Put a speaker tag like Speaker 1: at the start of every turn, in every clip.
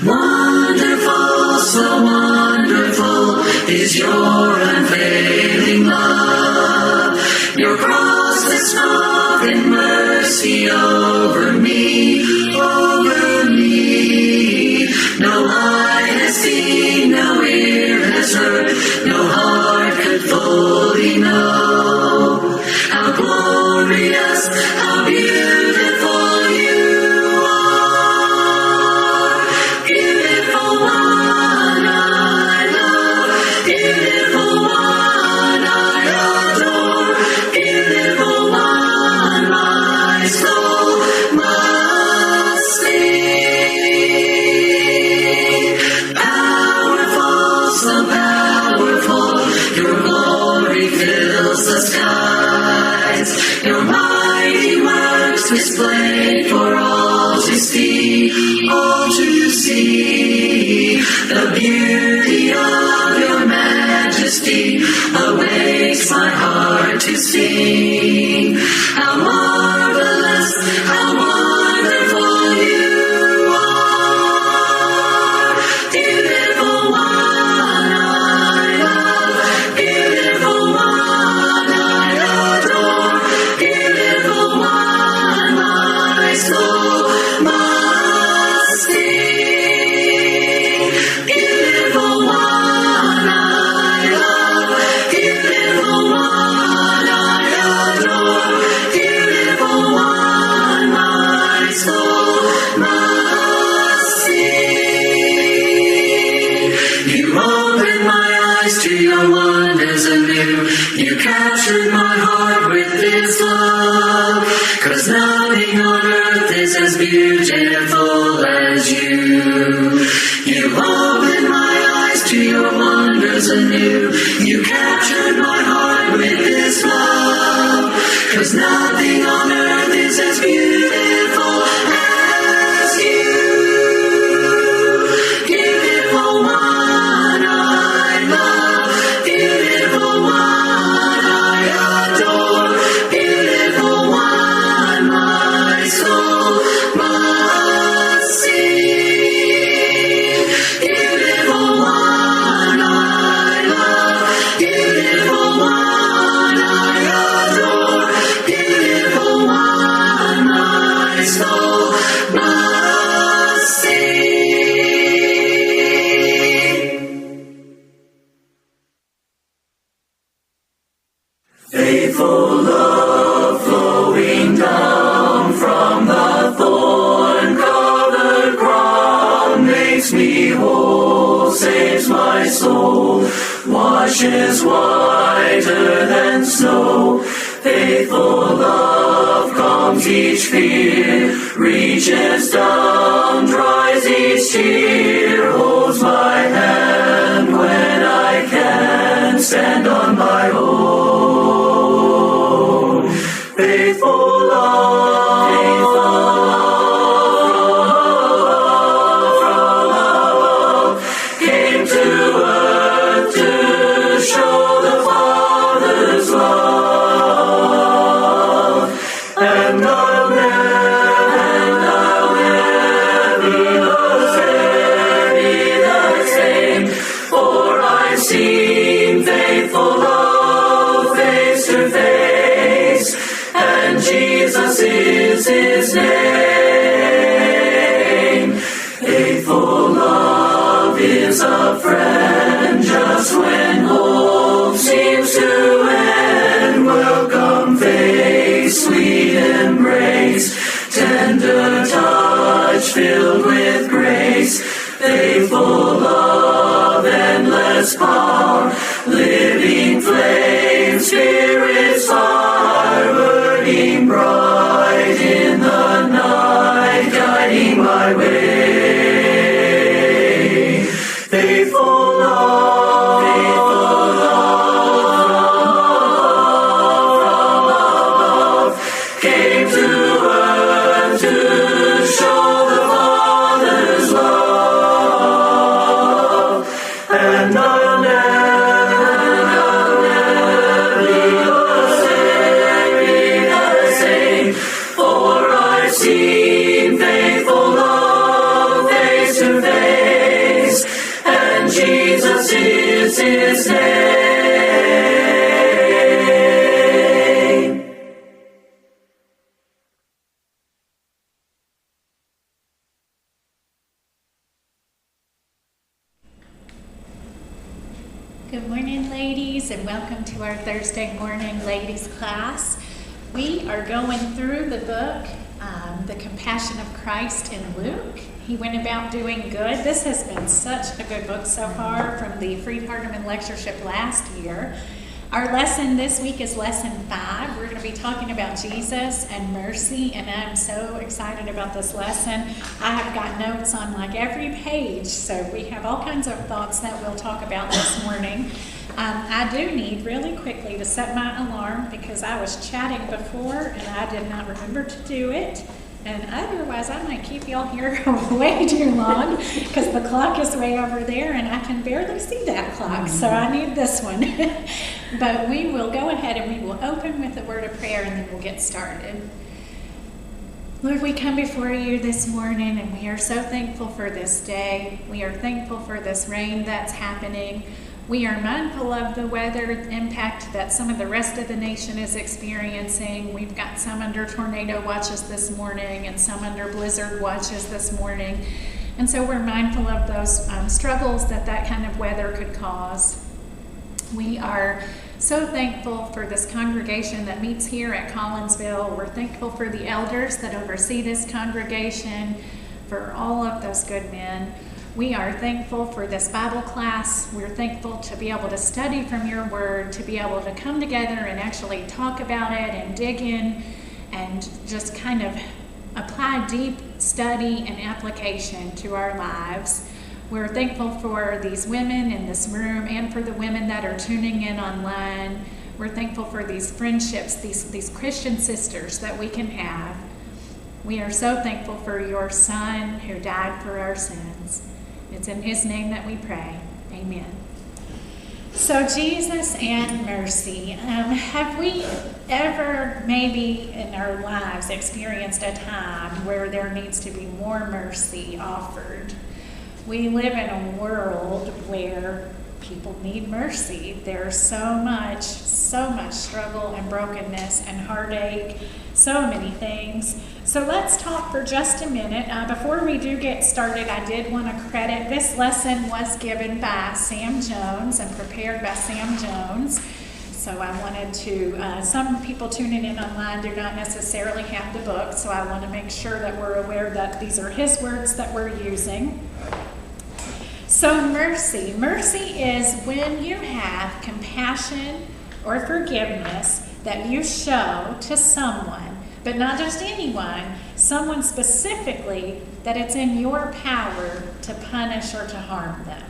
Speaker 1: Wonderful, so wonderful is your unfailing love. Your cross has spoken mercy over me, over me. No eye has seen, no ear has heard, no heart could fully know how glorious, how beautiful you are. Beautiful one I love, beautiful one I adore, beautiful one my soul must sing. Powerful, so powerful, your glory fills the skies. Your mighty works displayed for all to see, all to see. The beauty of your majesty awakes my heart to sing. How marvelous, how wonderful you are. Beautiful one I love, beautiful one I adore, beautiful one my soul must sing. Beautiful one I love, beautiful one I adore, beautiful one my soul must sing. You opened my eyes to your wonders anew. You captured my heart with this love. 'Cause nothing on earth is as beautiful as you. You opened my eyes to your wonders anew. You captured my heart with this love. 'Cause nothing on earth is as beautiful as you. Beautiful one I love, beautiful one I adore, beautiful one my soul must sing. Beautiful one I love, beautiful one I adore, beautiful one my soul must sing. Faithful love flowing down from the thorn-covered crown makes me whole, saves my soul, washes whiter than snow. Faithful love calms each fear, reaches down, dries each tear, holds my hand when I can't stand on my own. Faithful love, from above, came to earth to show the Father's love. And I'll never be the same, for I've seen faithful love face to face, and Jesus is his name. Faithful love is a friend just when hope seems to end. Welcome face, sweet embrace, tender touch filled with grace. Faithful love, endless power, living flame, spirit's fire, burning bright in the night, guiding my way. Faithful love, from above, came to earth to show the Father's love. And I'll never be the same.
Speaker 2: Good morning, ladies, and welcome to our Thursday morning ladies class. We are going through the book, The Compassion of Christ in Luke. He went about doing good. This has been such a good book so far from the Freed Hardeman Lectureship last year. Our lesson this week is lesson 5. We're going to be talking about Jesus and mercy, and I'm so excited about this lesson. I have got notes on like every page, so we have all kinds of thoughts that we'll talk about this morning. I do need really quickly to set my alarm because I was chatting before and I did not remember to do it. And otherwise, I might keep y'all here way too long because the clock is way over there and I can barely see that clock, so I need this one. But we will go ahead and we will open with a word of prayer and then we'll get started. Lord, we come before you this morning and we are so thankful for this day. We are thankful for this rain that's happening. We are mindful of the weather impact that some of the rest of the nation is experiencing. We've got some under tornado watches this morning and some under blizzard watches this morning. And so we're mindful of those struggles that kind of weather could cause. We are so thankful for this congregation that meets here at Collinsville. We're thankful for the elders that oversee this congregation, for all of those good men. We are thankful for this Bible class. We're thankful to be able to study from your word, to be able to come together and actually talk about it and dig in and just kind of apply deep study and application to our lives. We're thankful for these women in this room and for the women that are tuning in online. We're thankful for these friendships, these Christian sisters that we can have. We are so thankful for your Son who died for our sins. It's in his name that we pray. Amen. So Jesus and mercy. Have we ever maybe in our lives experienced a time where there needs to be more mercy offered? We live in a world where people need mercy. There's so much struggle and brokenness and heartache, so many things. So let's talk for just a minute. Before we do get started, I did want to credit this lesson was given by Sam Jones and prepared by Sam Jones. So I wanted to, some people tuning in online do not necessarily have the book, so I want to make sure that we're aware that these are his words that we're using. So mercy. Mercy is when you have compassion or forgiveness that you show to someone, but not just anyone, someone specifically that it's in your power to punish or to harm them.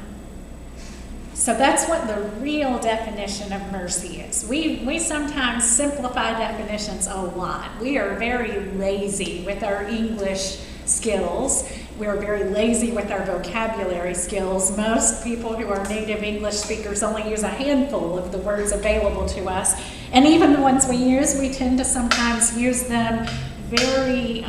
Speaker 2: So that's what the real definition of mercy is. We sometimes simplify definitions a lot. We are very lazy with our English skills. We're very lazy with our vocabulary skills. Most people who are native English speakers only use a handful of the words available to us. And even the ones we use, we tend to sometimes use them very,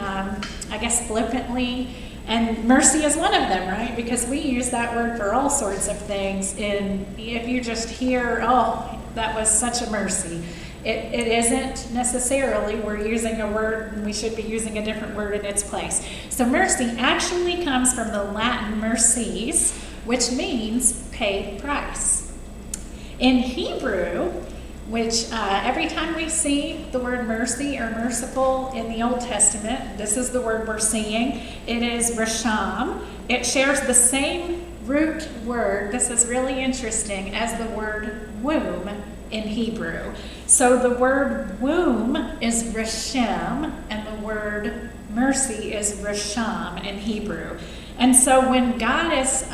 Speaker 2: flippantly. And mercy is one of them, right? Because we use that word for all sorts of things. And if you just hear, oh, that was such a mercy, it isn't necessarily. We're using a word and we should be using a different word in its place. So mercy actually comes from the Latin mercies, which means paid price. In Hebrew, which every time we see the word mercy or merciful in the Old Testament, this is the word we're seeing. It is rasham. It shares the same root word, this is really interesting, as the word womb in Hebrew. So the word womb is rashem, and the word mercy is rasham in Hebrew. And so when God is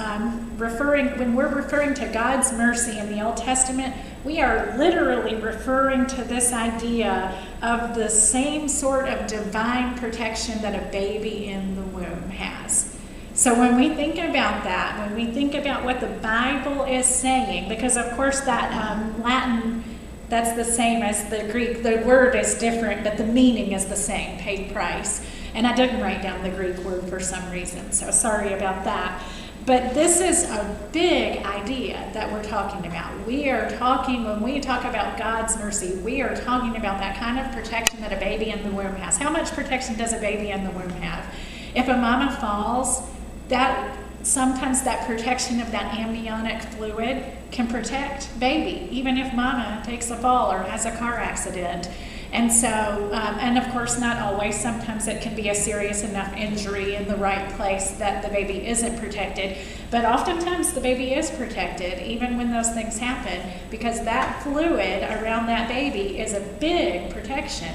Speaker 2: when we're referring to God's mercy in the Old Testament, we are literally referring to this idea of the same sort of divine protection that a baby in the womb has. So when we think about that, when we think about what the Bible is saying, because of course that Latin, that's the same as the Greek. The word is different, but the meaning is the same, paid price. And I didn't write down the Greek word for some reason, so sorry about that. But this is a big idea that we're talking about. When we talk about God's mercy, we are talking about that kind of protection that a baby in the womb has. How much protection does a baby in the womb have? If a mama falls, that sometimes that protection of that amniotic fluid can protect baby, even if mama takes a fall or has a car accident. And so, and of course not always, sometimes it can be a serious enough injury in the right place that the baby isn't protected, but oftentimes the baby is protected even when those things happen, because that fluid around that baby is a big protection.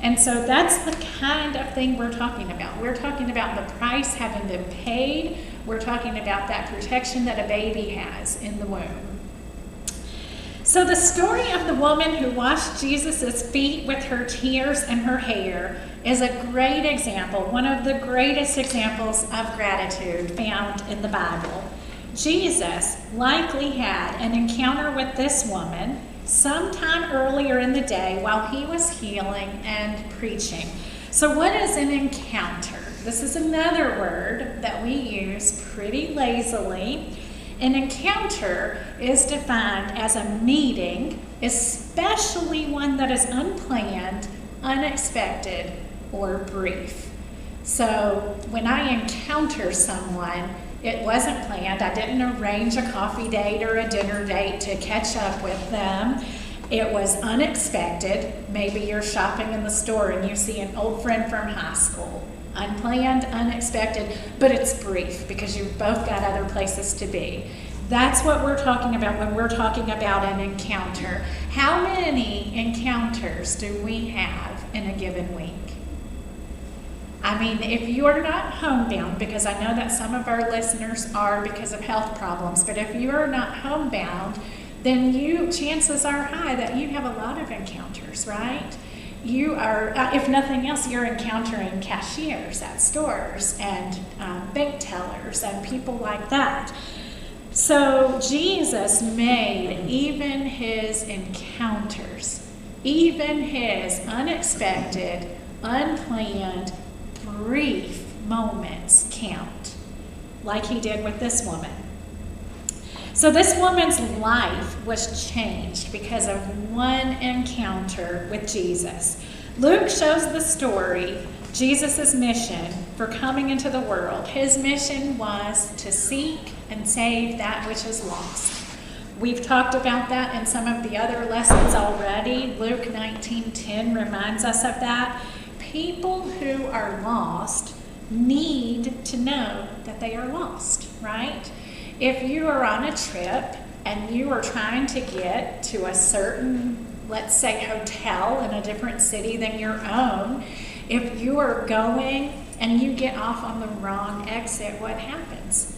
Speaker 2: And so that's the kind of thing we're talking about. We're talking about the price having been paid. We're talking about that protection that a baby has in the womb. So the story of the woman who washed Jesus' feet with her tears and her hair is a great example, one of the greatest examples of gratitude found in the Bible. Jesus likely had an encounter with this woman sometime earlier in the day while he was healing and preaching. So what is an encounter? This is another word that we use pretty lazily. An encounter is defined as a meeting, especially one that is unplanned, unexpected, or brief. So when I encounter someone, it wasn't planned. I didn't arrange a coffee date or a dinner date to catch up with them. It was unexpected. Maybe you're shopping in the store and you see an old friend from high school. Unplanned, unexpected, but it's brief because you've both got other places to be. That's what we're talking about when we're talking about an encounter. How many encounters do we have in a given week? I mean, if you're not homebound, because I know that some of our listeners are because of health problems, but if you are not homebound, then chances are high that you have a lot of encounters, right? You are, if nothing else, you're encountering cashiers at stores and bank tellers and people like that. So Jesus made even his encounters, even his unexpected, unplanned, brief moments count, like he did with this woman. So this woman's life was changed because of one encounter with Jesus. Luke shows the story, Jesus' mission for coming into the world. His mission was to seek and save that which is lost. We've talked about that in some of the other lessons already. Luke 19:10 reminds us of that. People who are lost need to know that they are lost, right? If you are on a trip and you are trying to get to a certain, let's say, hotel in a different city than your own, if you are going and you get off on the wrong exit, what happens?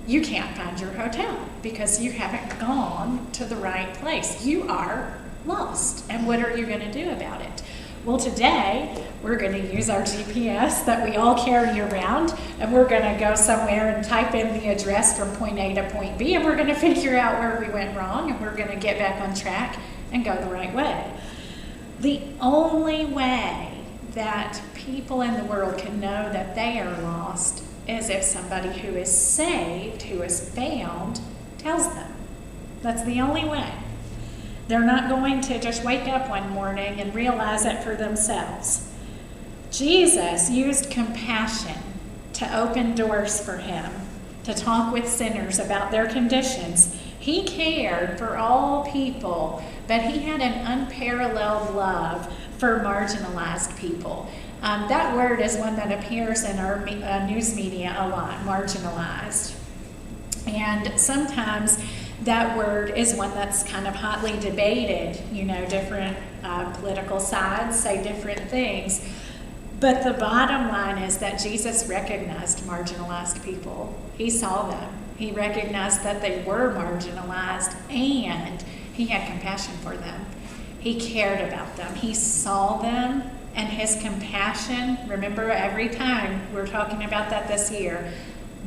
Speaker 2: You can't find your hotel because you haven't gone to the right place. You are lost. And what are you going to do about it? Well, today we're going to use our GPS that we all carry around, and we're going to go somewhere and type in the address from point A to point B, and we're going to figure out where we went wrong, and we're going to get back on track and go the right way. The only way that people in the world can know that they are lost is if somebody who is saved, who is found, tells them. That's the only way. They're not going to just wake up one morning and realize it for themselves. Jesus used compassion to open doors for him, to talk with sinners about their conditions. He cared for all people, but he had an unparalleled love for marginalized people. That word is one that appears in our news media a lot, marginalized. And sometimes that word is one that's kind of hotly debated. You know, different political sides say different things. But the bottom line is that Jesus recognized marginalized people. He saw them. He recognized that they were marginalized, and he had compassion for them. He cared about them. He saw them, and his compassion, remember every time we're talking about that this year,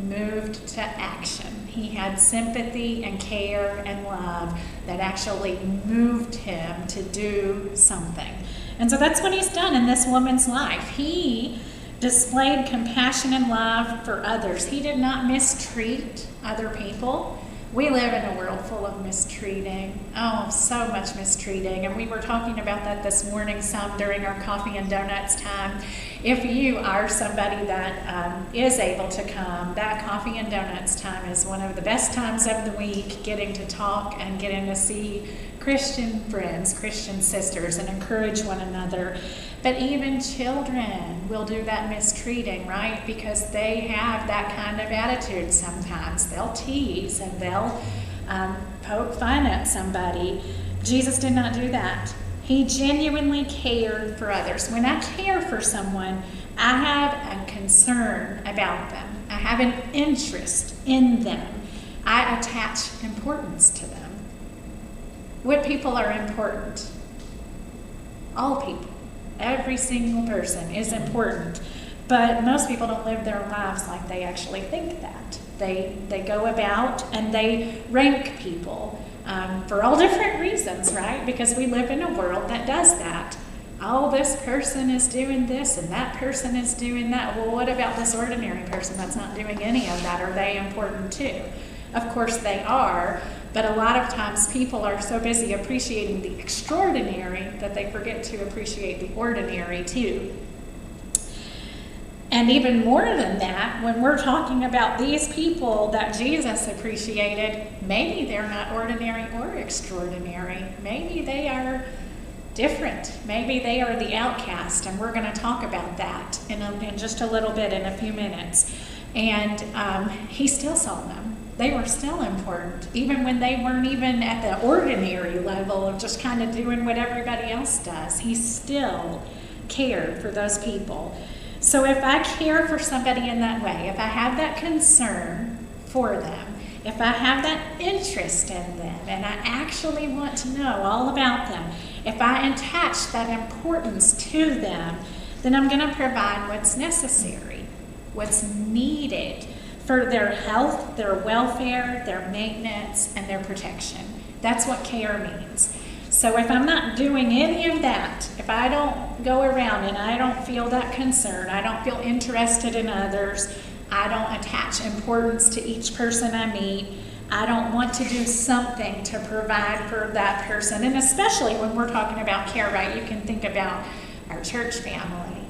Speaker 2: moved to action. He had sympathy and care and love that actually moved him to do something. And so that's what he's done in this woman's life. He displayed compassion and love for others. He did not mistreat other people. We live in a world full of mistreating. Oh, so much mistreating. And we were talking about that this morning some during our coffee and donuts time. If you are somebody that is able to come, that coffee and donuts time is one of the best times of the week, getting to talk and getting to see Christian friends, Christian sisters, and encourage one another. But even children will do that mistreating, right? Because they have that kind of attitude sometimes. They'll tease and they'll poke fun at somebody. Jesus did not do that. He genuinely cared for others. When I care for someone, I have a concern about them. I have an interest in them. I attach importance to them. What people are important? All people. Every single person is important. But most people don't live their lives like they actually think that. They go about and they rank people for all different reasons, right? Because we live in a world that does that. Oh, this person is doing this and that person is doing that. Well, what about this ordinary person that's not doing any of that? Are they important too? Of course they are, but a lot of times people are so busy appreciating the extraordinary that they forget to appreciate the ordinary too. And even more than that, when we're talking about these people that Jesus appreciated, maybe they're not ordinary or extraordinary. Maybe they are different. Maybe they are the outcast, and we're going to talk about that in just a little bit, in a few minutes. And he still saw them. They were still important, even when they weren't even at the ordinary level of just kind of doing what everybody else does. He still cared for those people. So if I care for somebody in that way, if I have that concern for them, if I have that interest in them, and I actually want to know all about them, if I attach that importance to them, then I'm going to provide what's necessary, what's needed for their health, their welfare, their maintenance, and their protection. That's what care means. So if I'm not doing any of that, if I don't go around and I don't feel that concern, I don't feel interested in others, I don't attach importance to each person I meet, I don't want to do something to provide for that person, and especially when we're talking about care, right? You can think about our church family,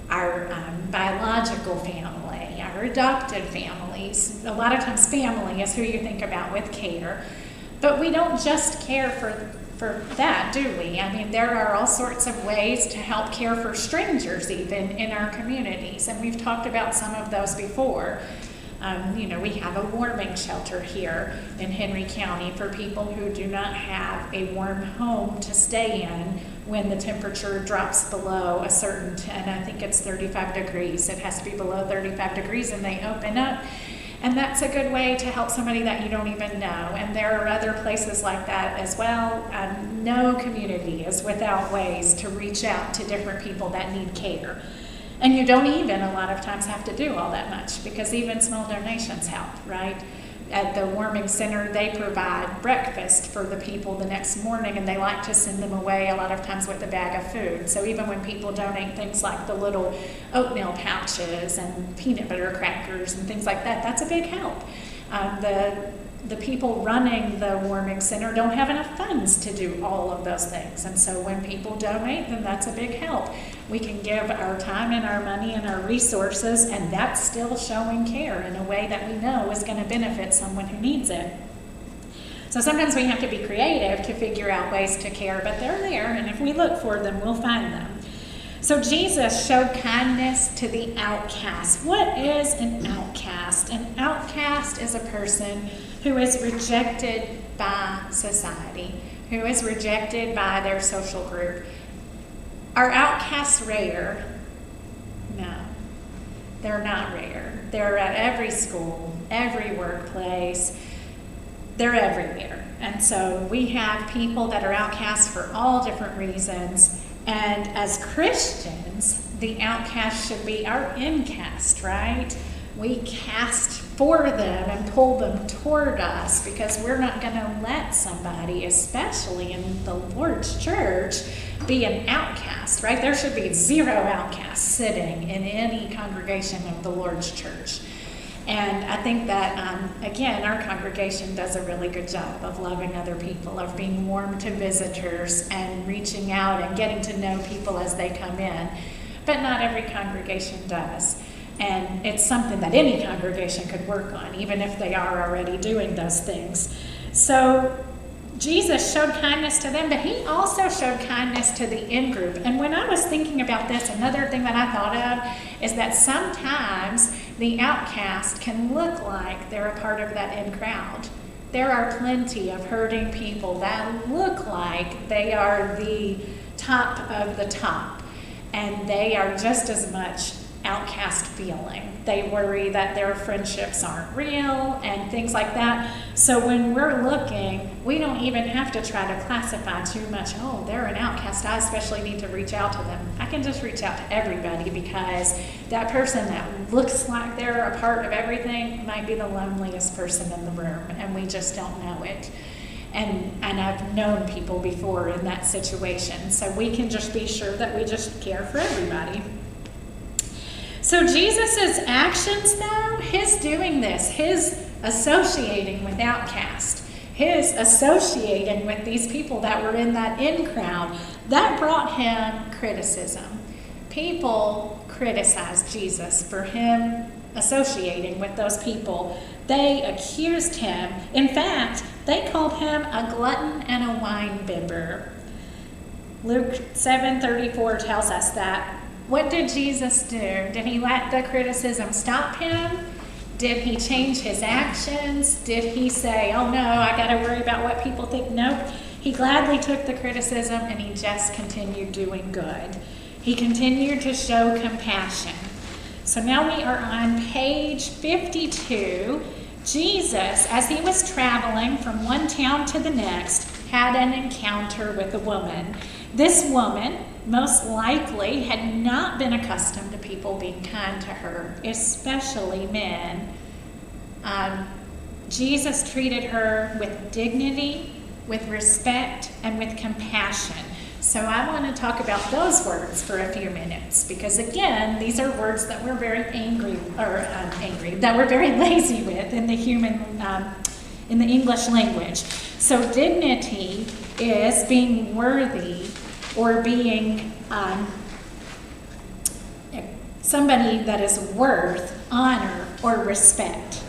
Speaker 2: our biological family, our adopted families. A lot of times family is who you think about with care. But we don't just care for that, do we? I mean, there are all sorts of ways to help care for strangers even in our communities, and we've talked about some of those before. We have a warming shelter here in Henry County for people who do not have a warm home to stay in when the temperature drops below a certain, and I think it's 35 degrees. It has to be below 35 degrees and they open up. And that's a good way to help somebody that you don't even know. And there are other places like that as well. No community is without ways to reach out to different people that need care. And you don't even a lot of times have to do all that much, because even small donations help, right? At the warming center, they provide breakfast for the people the next morning, and they like to send them away a lot of times with a bag of food. So even when people donate things like the little oatmeal pouches and peanut butter crackers and things like that, that's a big help. The people running the warming center don't have enough funds to do all of those things. And so when people donate, then that's a big help. We can give our time and our money and our resources, and that's still showing care in a way that we know is going to benefit someone who needs it. So sometimes we have to be creative to figure out ways to care, but they're there, and if we look for them, we'll find them. So Jesus showed kindness to the outcast. What is an outcast? An outcast is a person who is rejected by society, who is rejected by their social group. Are outcasts rare? No, they're not rare. They're at every school, every workplace. They're everywhere. And so we have people that are outcasts for all different reasons. And as Christians, the outcast should be our incast, right? We cast for them and pull them toward us, because we're not going to let somebody, especially in the Lord's church, be an outcast, right? There should be zero outcasts sitting in any congregation of the Lord's church. And I think that, again, our congregation does a really good job of loving other people, of being warm to visitors and reaching out and getting to know people as they come in. But not every congregation does. And it's something that any congregation could work on, even if they are already doing those things. So Jesus showed kindness to them, but he also showed kindness to the in-group. And when I was thinking about this, another thing that I thought of is that sometimes the outcast can look like they're a part of that in-crowd. There are plenty of hurting people that look like they are the top of the top, and they are just as much outcast feeling. They worry that their friendships aren't real and things like that. So when we're looking, we don't even have to try to classify too much. Oh, they're an outcast. I especially need to reach out to them. I can just reach out to everybody, because that person that looks like they're a part of everything might be the loneliest person in the room, and we just don't know it. And I've known people before in that situation. So we can just be sure that we just care for everybody. So Jesus' actions, though, his doing this, his associating with outcasts, his associating with these people that were in that in crowd, that brought him criticism. People criticized Jesus for him associating with those people. They accused him. In fact, they called him a glutton and a wine bibber. Luke 7:34 tells us that. What did Jesus do? Did he let the criticism stop him? Did he change his actions? Did he say, oh no, I got to worry about what people think? Nope. He gladly took the criticism, and he just continued doing good. He continued to show compassion. So now we are on page 52. Jesus, as he was traveling from one town to the next, had an encounter with a woman. This woman most likely had not been accustomed to people being kind to her, especially men. Jesus treated her with dignity, with respect, and with compassion. So I want to talk about those words for a few minutes, because again, these are words that we're very that we're very lazy with in the in the English language. So dignity is being worthy, or being somebody that is worth honor or respect.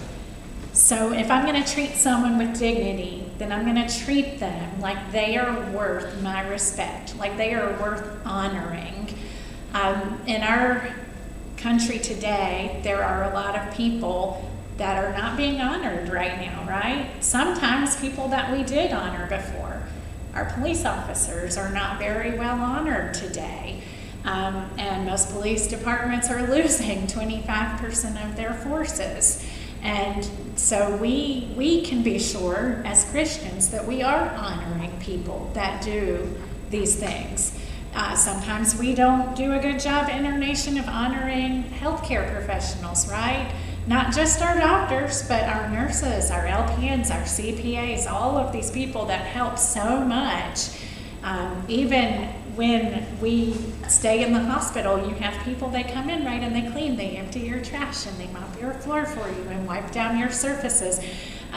Speaker 2: So if I'm going to treat someone with dignity, then I'm going to treat them like they are worth my respect, like they are worth honoring. In our country today, there are a lot of people that are not being honored right now, right? Sometimes people that we did honor before. Our police officers are not very well honored today. And most police departments are losing 25% of their forces. And so we can be sure as Christians that we are honoring people that do these things. Sometimes we don't do a good job in our nation of honoring healthcare professionals, right? Not just our doctors, but our nurses, our LPNs, our CPAs, all of these people that help so much. Even when we stay in the hospital, you have people, they come in, right, and they clean, they empty your trash, and they mop your floor for you and wipe down your surfaces.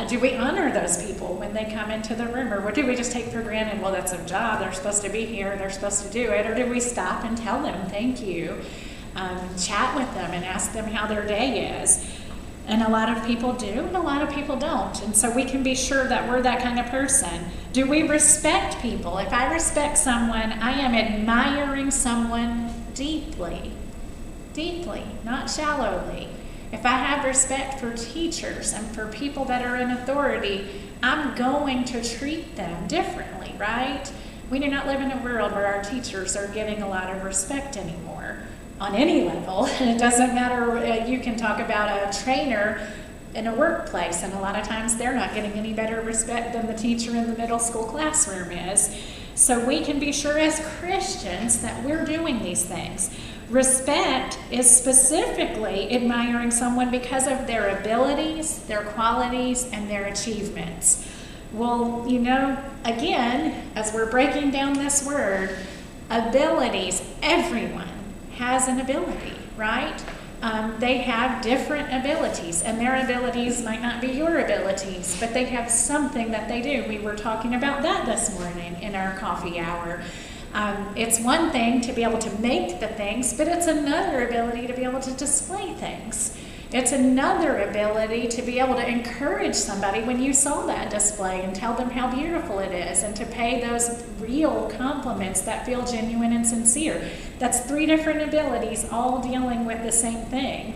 Speaker 2: Do we honor those people when they come into the room, or what do we just take for granted? Well, that's a job, they're supposed to be here, they're supposed to do it. Or do we stop and tell them thank you, chat with them and ask them how their day is? And a lot of people do, and a lot of people don't. And so we can be sure that we're that kind of person. Do we respect people? If I respect someone, I am admiring someone deeply, not shallowly. If I have respect for teachers and for people that are in authority, I'm going to treat them differently, right? We do not live in a world where our teachers are getting a lot of respect anymore. On any level. It doesn't matter, you can talk about a trainer in a workplace, and a lot of times they're not getting any better respect than the teacher in the middle school classroom is. So we can be sure as Christians that we're doing these things. Respect is specifically admiring someone because of their abilities, their qualities, and their achievements. Well, you know, again, as we're breaking down this word, abilities, everyone has an ability, right? they have different abilities, and their abilities might not be your abilities, but they have something that they do. We were talking about that this morning in our coffee hour. It's one thing to be able to make the things, but it's another ability to be able to display things. It's another ability to be able to encourage somebody when you saw that display and tell them how beautiful it is, and to pay those real compliments that feel genuine and sincere. That's 3 different abilities all dealing with the same thing.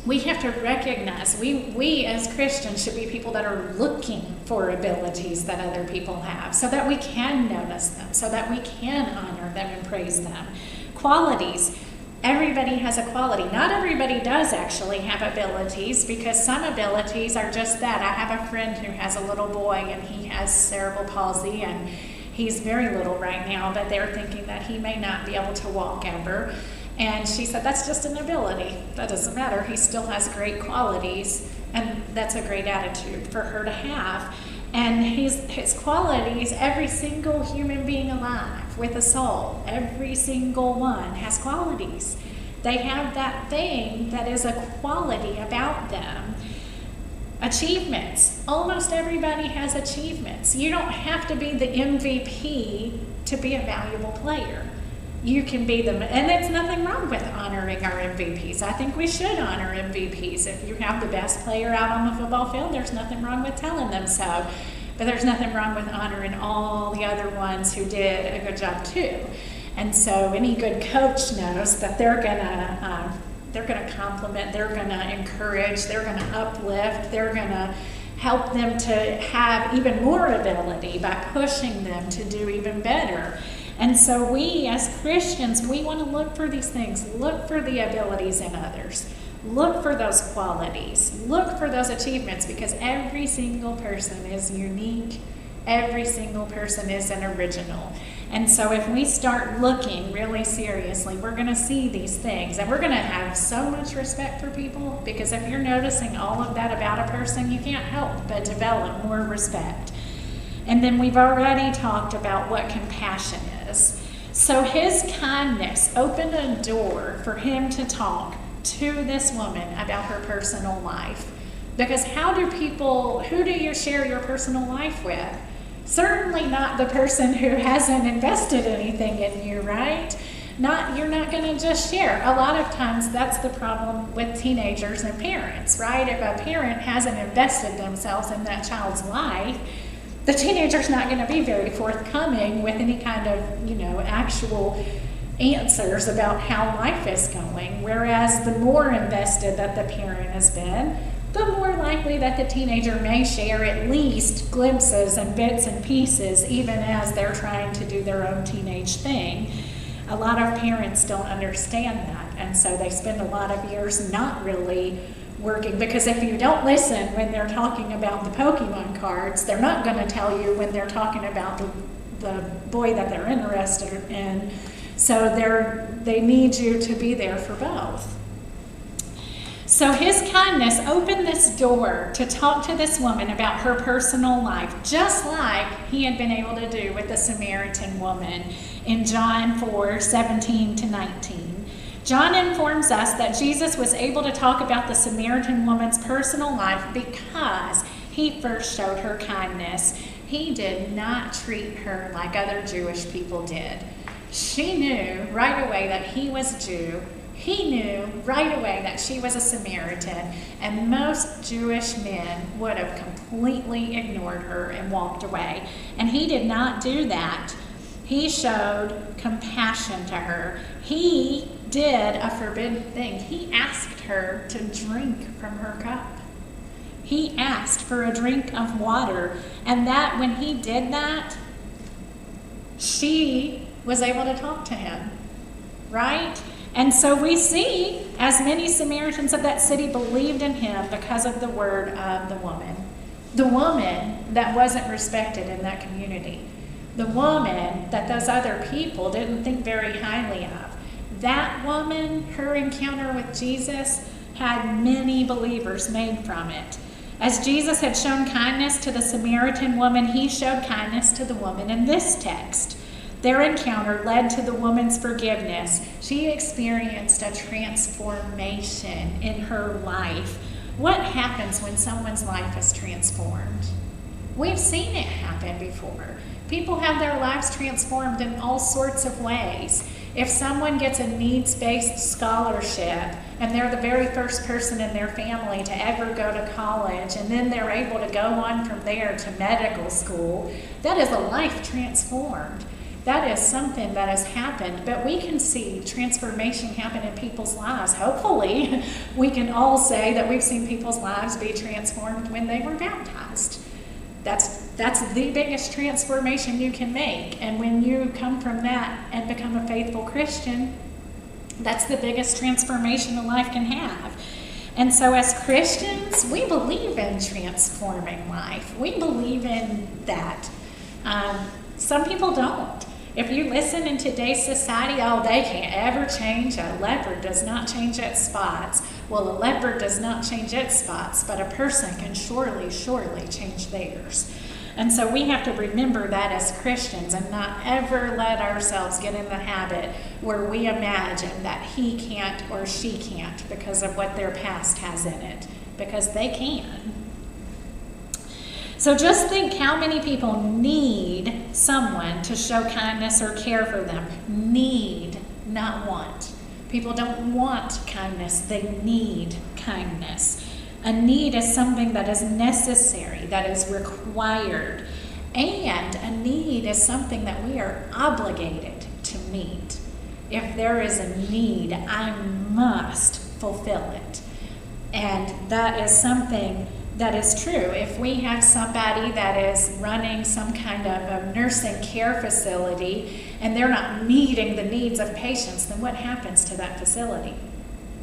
Speaker 2: We have to recognize, we as Christians should be people that are looking for abilities that other people have, so that we can notice them, so that we can honor them and praise them. Qualities. Everybody has a quality. Not everybody does actually have abilities, because some abilities are just that. I have a friend who has a little boy, and he has cerebral palsy, and he's very little right now, but they're thinking that he may not be able to walk ever. And she said, that's just an ability. That doesn't matter. He still has great qualities, and that's a great attitude for her to have. And his qualities, every single human being alive with a soul, every single one has qualities. They have that thing that is a quality about them. Achievements. Almost everybody has achievements. You don't have to be the MVP to be a valuable player. You can be them, and there's nothing wrong with honoring our MVPs. I think we should honor MVPs. If you have the best player out on the football field, there's nothing wrong with telling them so. But there's nothing wrong with honoring all the other ones who did a good job too. And so any good coach knows that they're gonna compliment, they're gonna encourage, they're gonna uplift, they're gonna help them to have even more ability by pushing them to do even better. And so we as Christians, we want to look for these things, look for the abilities in others, look for those qualities, look for those achievements, because every single person is unique, every single person is an original. And so if we start looking really seriously, we're going to see these things, and we're going to have so much respect for people, because if you're noticing all of that about a person, you can't help but develop more respect. And then we've already talked about what compassion is. So his kindness opened a door for him to talk to this woman about her personal life. Because who do you share your personal life with? Certainly not the person who hasn't invested anything in you, right? You're not going to just share. A lot of times that's the problem with teenagers and parents, right? If a parent hasn't invested themselves in that child's life, the teenager's not going to be very forthcoming with any kind of, actual answers about how life is going. Whereas the more invested that the parent has been, the more likely that the teenager may share at least glimpses and bits and pieces, even as they're trying to do their own teenage thing. A lot of parents don't understand that, and so they spend a lot of years not really working, because if you don't listen when they're talking about the Pokemon cards, they're not going to tell you when they're talking about the boy that they're interested in. So they need you to be there for both. So his kindness opened this door to talk to this woman about her personal life, just like he had been able to do with the Samaritan woman in John 4:17-19. John informs us that Jesus was able to talk about the Samaritan woman's personal life because he first showed her kindness. He did not treat her like other Jewish people did. She knew right away that he was Jew. He knew right away that she was a Samaritan, and most Jewish men would have completely ignored her and walked away. And he did not do that. He showed compassion to her. He did a forbidden thing. He asked her to drink from her cup. He asked for a drink of water, and that when he did that, she was able to talk to him, right? And so we see as many Samaritans of that city believed in him because of the word of the woman that wasn't respected in that community, the woman that those other people didn't think very highly of. That woman, her encounter with Jesus, had many believers made from it. As Jesus had shown kindness to the Samaritan woman, he showed kindness to the woman in this text. Their encounter led to the woman's forgiveness. She experienced a transformation in her life. What happens when someone's life is transformed? We've seen it happen before. People have their lives transformed in all sorts of ways. If someone gets a needs-based scholarship and they're the very first person in their family to ever go to college, and then they're able to go on from there to medical school, that is a life transformed. That is something that has happened, but we can see transformation happen in people's lives. Hopefully, we can all say that we've seen people's lives be transformed when they were baptized. That's the biggest transformation you can make. And when you come from that and become a faithful Christian, that's the biggest transformation a life can have. And so as Christians, we believe in transforming life. We believe in that. Some people don't. If you listen in today's society, oh, they can't ever change. A leopard does not change its spots. Well, a leopard does not change its spots, but a person can surely change theirs. And so we have to remember that as Christians and not ever let ourselves get in the habit where we imagine that he can't or she can't because of what their past has in it, because they can. So just think how many people need someone to show kindness or care for them. Need, not want. People don't want kindness, they need kindness. A need is something that is necessary, that is required. And a need is something that we are obligated to meet. If there is a need, I must fulfill it. And that is something that is true. If we have somebody that is running some kind of a nursing care facility and they're not meeting the needs of patients, then what happens to that facility?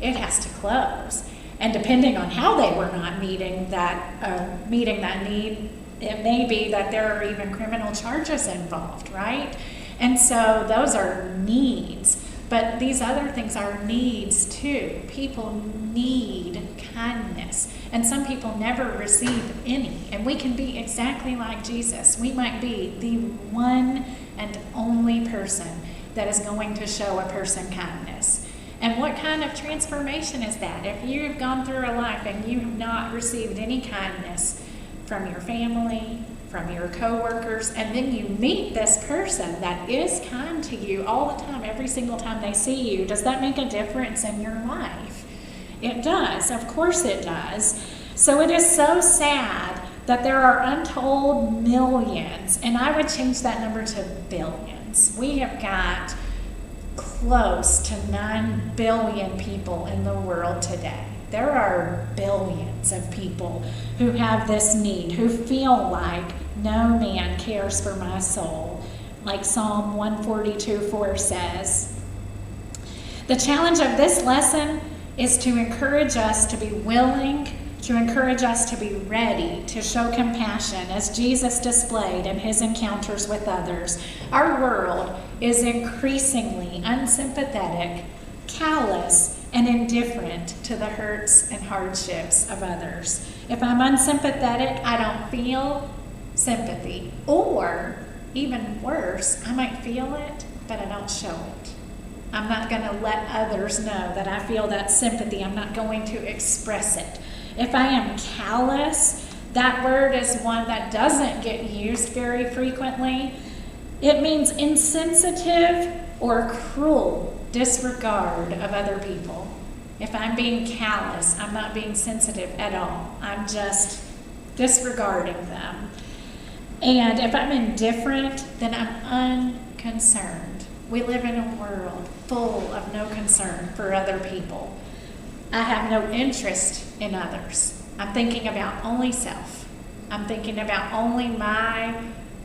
Speaker 2: It has to close. And depending on how they were not meeting that need, it may be that there are even criminal charges involved, right? And so those are needs. But these other things are needs too. People need kindness. And some people never receive any. And we can be exactly like Jesus. We might be the one and only person that is going to show a person kindness. And what kind of transformation is that? If you have gone through a life and you have not received any kindness from your family, from your coworkers, and then you meet this person that is kind to you all the time, every single time they see you, does that make a difference in your life? It does. Of course it does. So it is so sad that there are untold millions, and I would change that number to billions. We have got close to 9 billion people in the world today. There are billions of people who have this need, who feel like no man cares for my soul, like Psalm 142:4 says. The challenge of this lesson is to encourage us to be willing, to encourage us to be ready to show compassion as Jesus displayed in his encounters with others. Our world is increasingly unsympathetic, callous, and indifferent to the hurts and hardships of others. If I'm unsympathetic, I don't feel sympathy. Or, even worse, I might feel it, but I don't show it. I'm not going to let others know that I feel that sympathy. I'm not going to express it. If I am callous, that word is one that doesn't get used very frequently. It means insensitive or cruel disregard of other people. If I'm being callous, I'm not being sensitive at all. I'm just disregarding them. And if I'm indifferent, then I'm unconcerned. We live in a world full of no concern for other people. I have no interest in others. I'm thinking about only self. I'm thinking about only my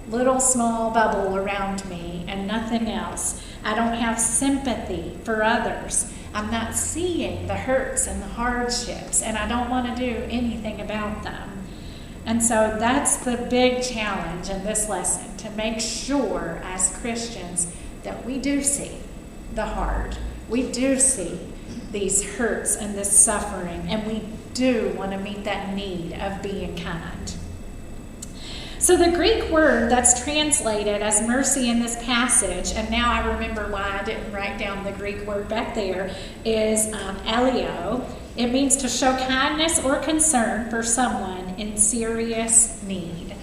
Speaker 2: little small bubble around me and nothing else. I don't have sympathy for others. I'm not seeing the hurts and the hardships, and I don't want to do anything about them. And so that's the big challenge in this lesson, to make sure as Christians that we do see the hard. We do see these hurts and this suffering, and we do want to meet that need of being kind. So the Greek word that's translated as mercy in this passage, and now I remember why I didn't write down the Greek word back there, is elio. It means to show kindness or concern for someone in serious need.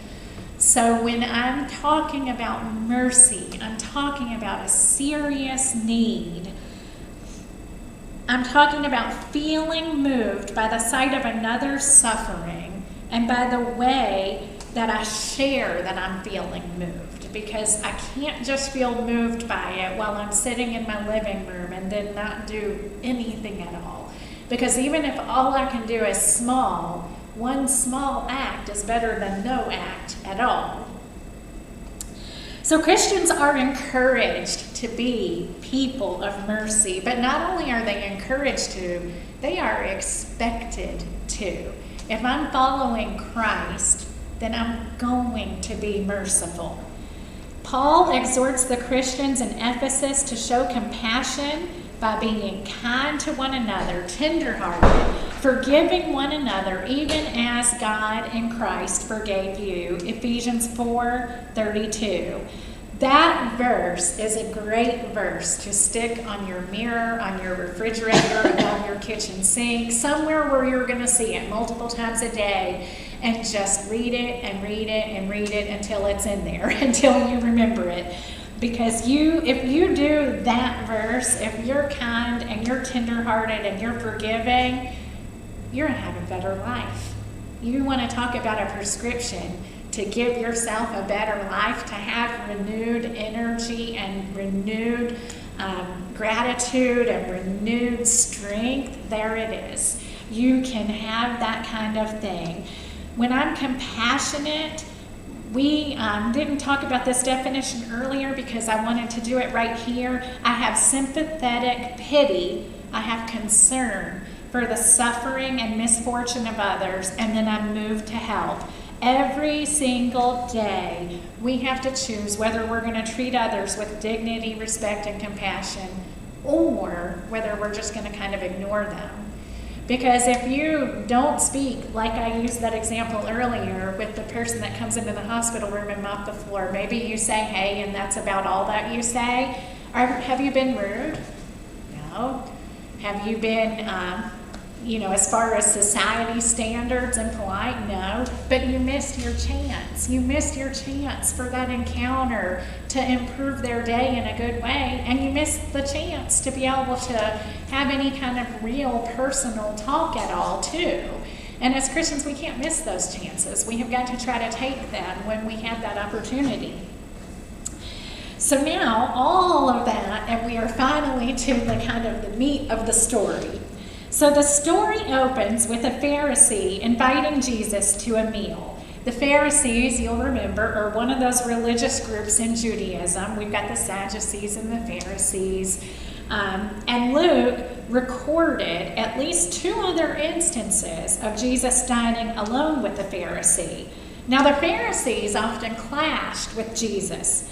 Speaker 2: So when I'm talking about mercy, I'm talking about a serious need. I'm talking about feeling moved by the sight of another's suffering and by the way that I share that I'm feeling moved, because I can't just feel moved by it while I'm sitting in my living room and then not do anything at all. Because even if all I can do is small, one small act is better than no act at all. So Christians are encouraged to be people of mercy, but not only are they encouraged to, they are expected to. If I'm following Christ, then I'm going to be merciful. Paul exhorts the Christians in Ephesus to show compassion by being kind to one another, tenderhearted, forgiving one another, even as God in Christ forgave you. Ephesians 4:32. That verse is a great verse to stick on your mirror, on your refrigerator, above your kitchen sink, somewhere where you're going to see it multiple times a day, and just read it and read it and read it until it's in there, until you remember it. Because if you do that verse, if you're kind and you're tenderhearted and you're forgiving, you're going to have a better life. You want to talk about a prescription to give yourself a better life, to have renewed energy and renewed gratitude and renewed strength. There it is. You can have that kind of thing. When I'm compassionate, we didn't talk about this definition earlier because I wanted to do it right here. I have sympathetic pity. I have concern for the suffering and misfortune of others, and then I'm moved to help. Every single day, we have to choose whether we're going to treat others with dignity, respect, and compassion, or whether we're just going to kind of ignore them. Because if you don't speak, like I used that example earlier with the person that comes into the hospital room and mop the floor, maybe you say, hey, and that's about all that you say. Have you been rude? No. Have you been, as far as society standards and polite? No. But you missed your chance. You missed your chance for that encounter to improve their day in a good way. And you missed the chance to be able to have any kind of real personal talk at all, too. And as Christians, we can't miss those chances. We have got to try to take them when we have that opportunity. So now, all of that, and we are finally to the kind of the meat of the story. So the story opens with a Pharisee inviting Jesus to a meal. The Pharisees, you'll remember, are one of those religious groups in Judaism. We've got the Sadducees and the Pharisees. And Luke recorded at least 2 other instances of Jesus dining alone with the Pharisee. Now, the Pharisees often clashed with Jesus.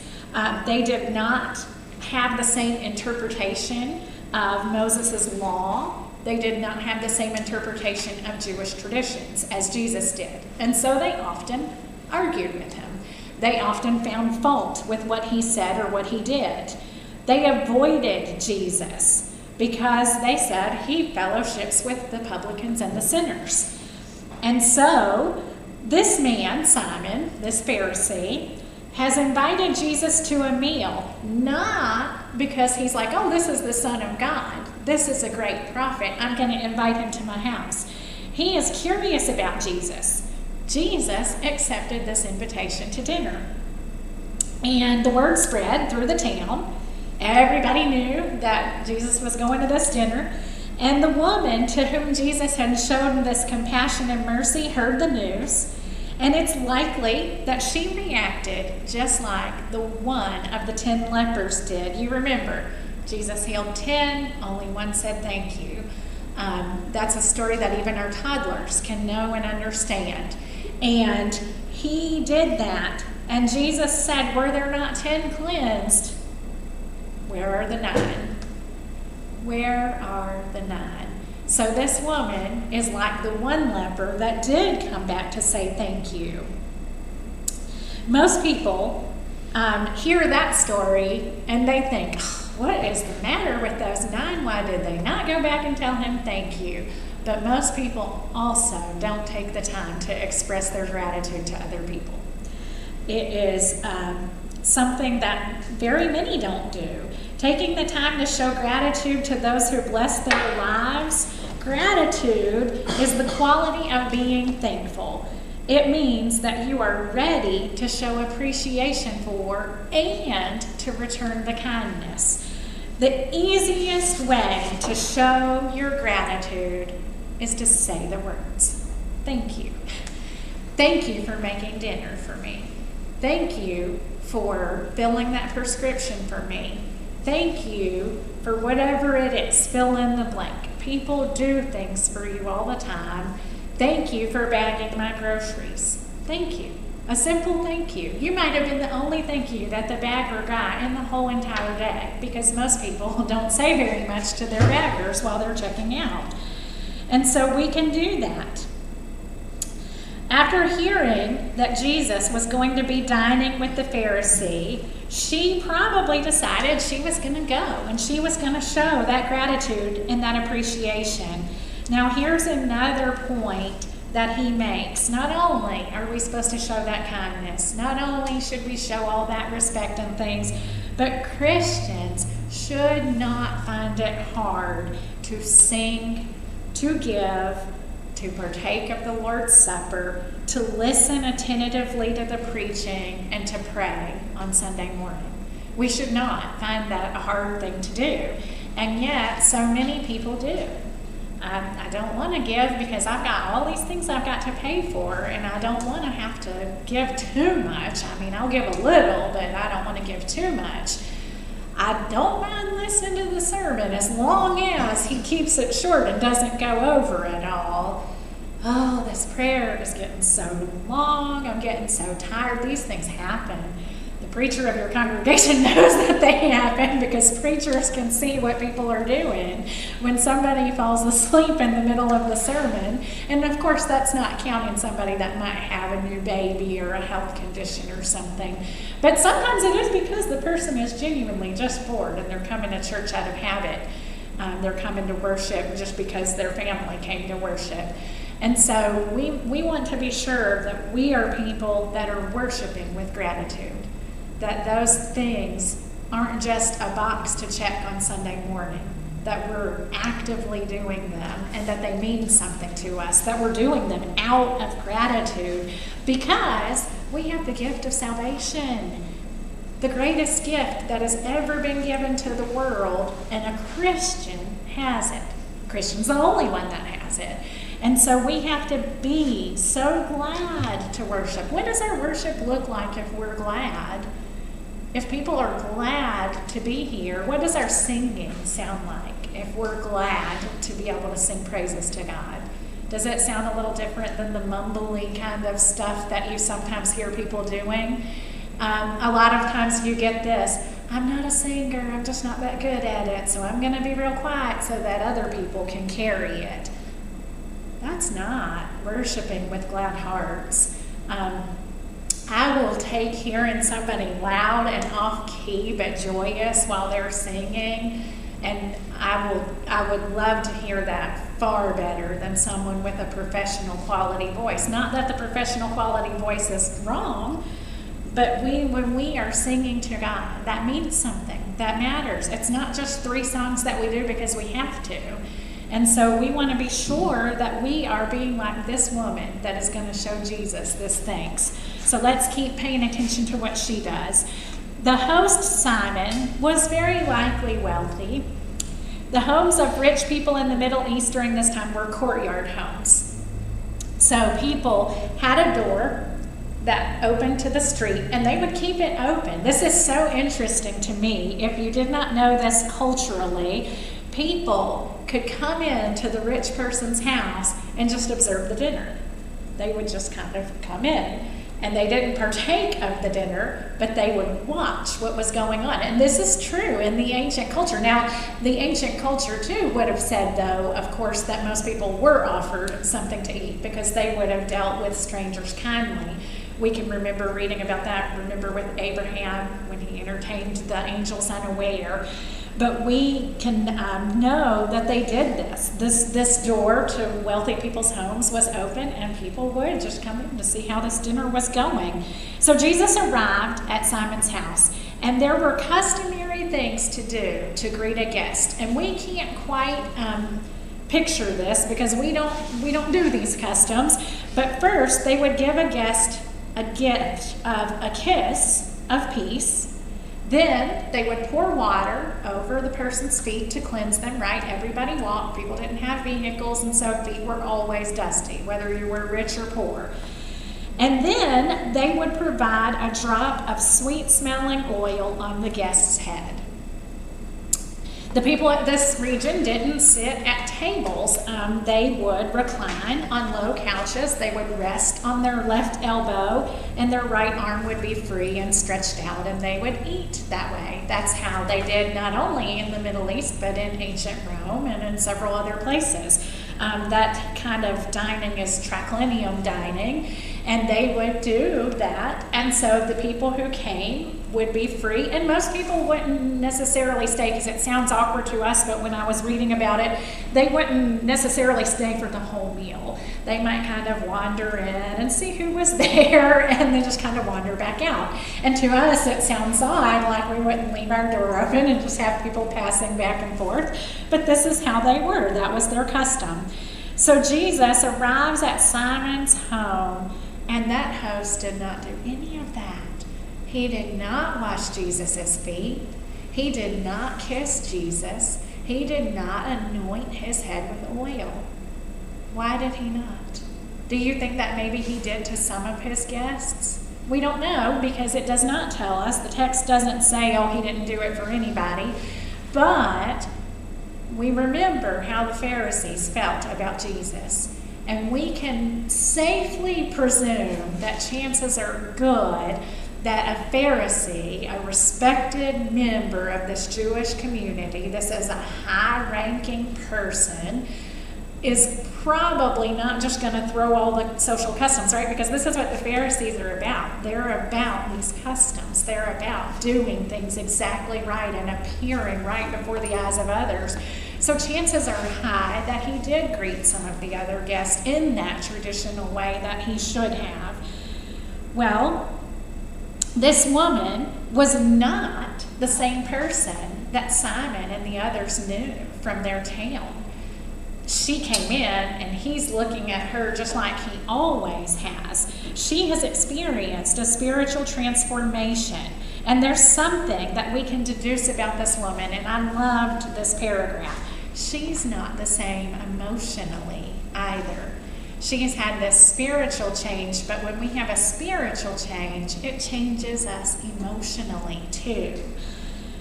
Speaker 2: They did not have the same interpretation of Moses' law. They did not have the same interpretation of Jewish traditions as Jesus did. And so they often argued with him. They often found fault with what he said or what he did. They avoided Jesus because they said he fellowships with the publicans and the sinners. And so this man, Simon, this Pharisee, has invited Jesus to a meal, not because he's like, oh, this is the Son of God. This is a great prophet. I'm going to invite him to my house. He is curious about Jesus. Jesus accepted this invitation to dinner. And the word spread through the town. Everybody knew that Jesus was going to this dinner. And the woman to whom Jesus had shown this compassion and mercy heard the news. And it's likely that she reacted just like the one of the 10 lepers did. You remember, Jesus healed 10, only one said thank you. That's a story that even our toddlers can know and understand. And he did that. And Jesus said, were there not 10 cleansed? Where are the 9? Where are the 9? So this woman is like the one leper that did come back to say thank you. Most people hear that story and they think, "Oh, what is the matter with those 9? Why did they not go back and tell him thank you?" But most people also don't take the time to express their gratitude to other people. It is something that very many don't do. Taking the time to show gratitude to those who bless their lives. Gratitude is the quality of being thankful. It means that you are ready to show appreciation for and to return the kindness. The easiest way to show your gratitude is to say the words. Thank you. Thank you for making dinner for me. Thank you for filling that prescription for me. Thank you for whatever it is. Fill in the blank. People do things for you all the time. Thank you for bagging my groceries. Thank you. A simple thank you. You might have been the only thank you that the bagger got in the whole entire day, because most people don't say very much to their baggers while they're checking out. And so we can do that. After hearing that Jesus was going to be dining with the Pharisee, she probably decided she was going to go and she was going to show that gratitude and that appreciation. Now, here's another point that he makes. Not only are we supposed to show that kindness, not only should we show all that respect and things, but Christians should not find it hard to sing, to give, to partake of the Lord's Supper, to listen attentively to the preaching, and to pray on Sunday morning. We should not find that a hard thing to do. And yet, so many people do. I don't want to give because I've got all these things I've got to pay for, and I don't want to have to give too much. I mean, I'll give a little, but I don't want to give too much. I don't mind listening to the sermon as long as he keeps it short and doesn't go over it all. Oh, this prayer is getting so long. I'm getting so tired. These things happen. The preacher of your congregation knows that they happen, because preachers can see what people are doing when somebody falls asleep in the middle of the sermon. And of course, that's not counting somebody that might have a new baby or a health condition or something. But sometimes it is because the person is genuinely just bored and they're coming to church out of habit. They're coming to worship just because their family came to worship. And so we want to be sure that we are people that are worshiping with gratitude, that those things aren't just a box to check on Sunday morning, that we're actively doing them and that they mean something to us, that we're doing them out of gratitude because we have the gift of salvation, the greatest gift that has ever been given to the world, and a Christian has it. A Christian's the only one that has it. And so we have to be so glad to worship. What does our worship look like if we're glad? If people are glad to be here, what does our singing sound like if we're glad to be able to sing praises to God? Does it sound a little different than the mumbly kind of stuff that you sometimes hear people doing? A lot of times you get this, I'm not a singer, I'm just not that good at it, so I'm going to be real quiet so that other people can carry it. That's not worshiping with glad hearts. I will take hearing somebody loud and off-key but joyous while they're singing, and I would love to hear that far better than someone with a professional quality voice. Not that the professional quality voice is wrong, but when we are singing to God, that means something. That matters. It's not just 3 songs that we do because we have to. And so we want to be sure that we are being like this woman that is going to show Jesus this thanks. So let's keep paying attention to what she does. The host, Simon, was very likely wealthy. The homes of rich people in the Middle East during this time were courtyard homes. So people had a door that opened to the street, and they would keep it open. This is so interesting to me. If you did not know this culturally, people could come into the rich person's house and just observe the dinner. They would just kind of come in, and they didn't partake of the dinner, but they would watch what was going on. And this is true in the ancient culture. Now, the ancient culture too would have said, though, of course, that most people were offered something to eat because they would have dealt with strangers kindly. We can remember reading about that. Remember with Abraham when he entertained the angels unaware. But we can know that they did this. This door to wealthy people's homes was open, and people would just come in to see how this dinner was going. So Jesus arrived at Simon's house, and there were customary things to do to greet a guest. And we can't quite picture this because we don't do these customs. But first, they would give a guest a gift of a kiss of peace. Then they would pour water over the person's feet to cleanse them, right? Everybody walked. People didn't have vehicles, and so feet were always dusty, whether you were rich or poor. And then they would provide a drop of sweet-smelling oil on the guest's head. The people at this region didn't sit at tables. They would recline on low couches. They would rest on their left elbow, and their right arm would be free and stretched out, and they would eat that way. That's how they did not only in the Middle East, but in ancient Rome and in several other places. That kind of dining is triclinium dining, and they would do that. And so the people who came would be free, and most people wouldn't necessarily stay, because it sounds awkward to us, but when I was reading about it, they wouldn't necessarily stay for the whole meal. They might kind of wander in and see who was there, and then just kind of wander back out. And to us, it sounds odd, like we wouldn't leave our door open and just have people passing back and forth, but this is how they were. That was their custom. So Jesus arrives at Simon's home, and that host did not do any of that. He did not wash Jesus' feet. He did not kiss Jesus. He did not anoint his head with oil. Why did he not? Do you think that maybe he did to some of his guests? We don't know, because it does not tell us. The text doesn't say, oh, he didn't do it for anybody. But we remember how the Pharisees felt about Jesus. And we can safely presume that chances are good that a Pharisee, a respected member of this Jewish community, this is a high-ranking person, is probably not just going to throw all the social customs, right? Because this is what the Pharisees are about. They're about these customs. They're about doing things exactly right and appearing right before the eyes of others. So chances are high that he did greet some of the other guests in that traditional way that he should have. Well, this woman was not the same person that Simon and the others knew from their town. She came in, and he's looking at her just like he always has. She has experienced a spiritual transformation, and there's something that we can deduce about this woman, and I loved this paragraph. She's not the same emotionally either. She has had this spiritual change, but when we have a spiritual change, it changes us emotionally too.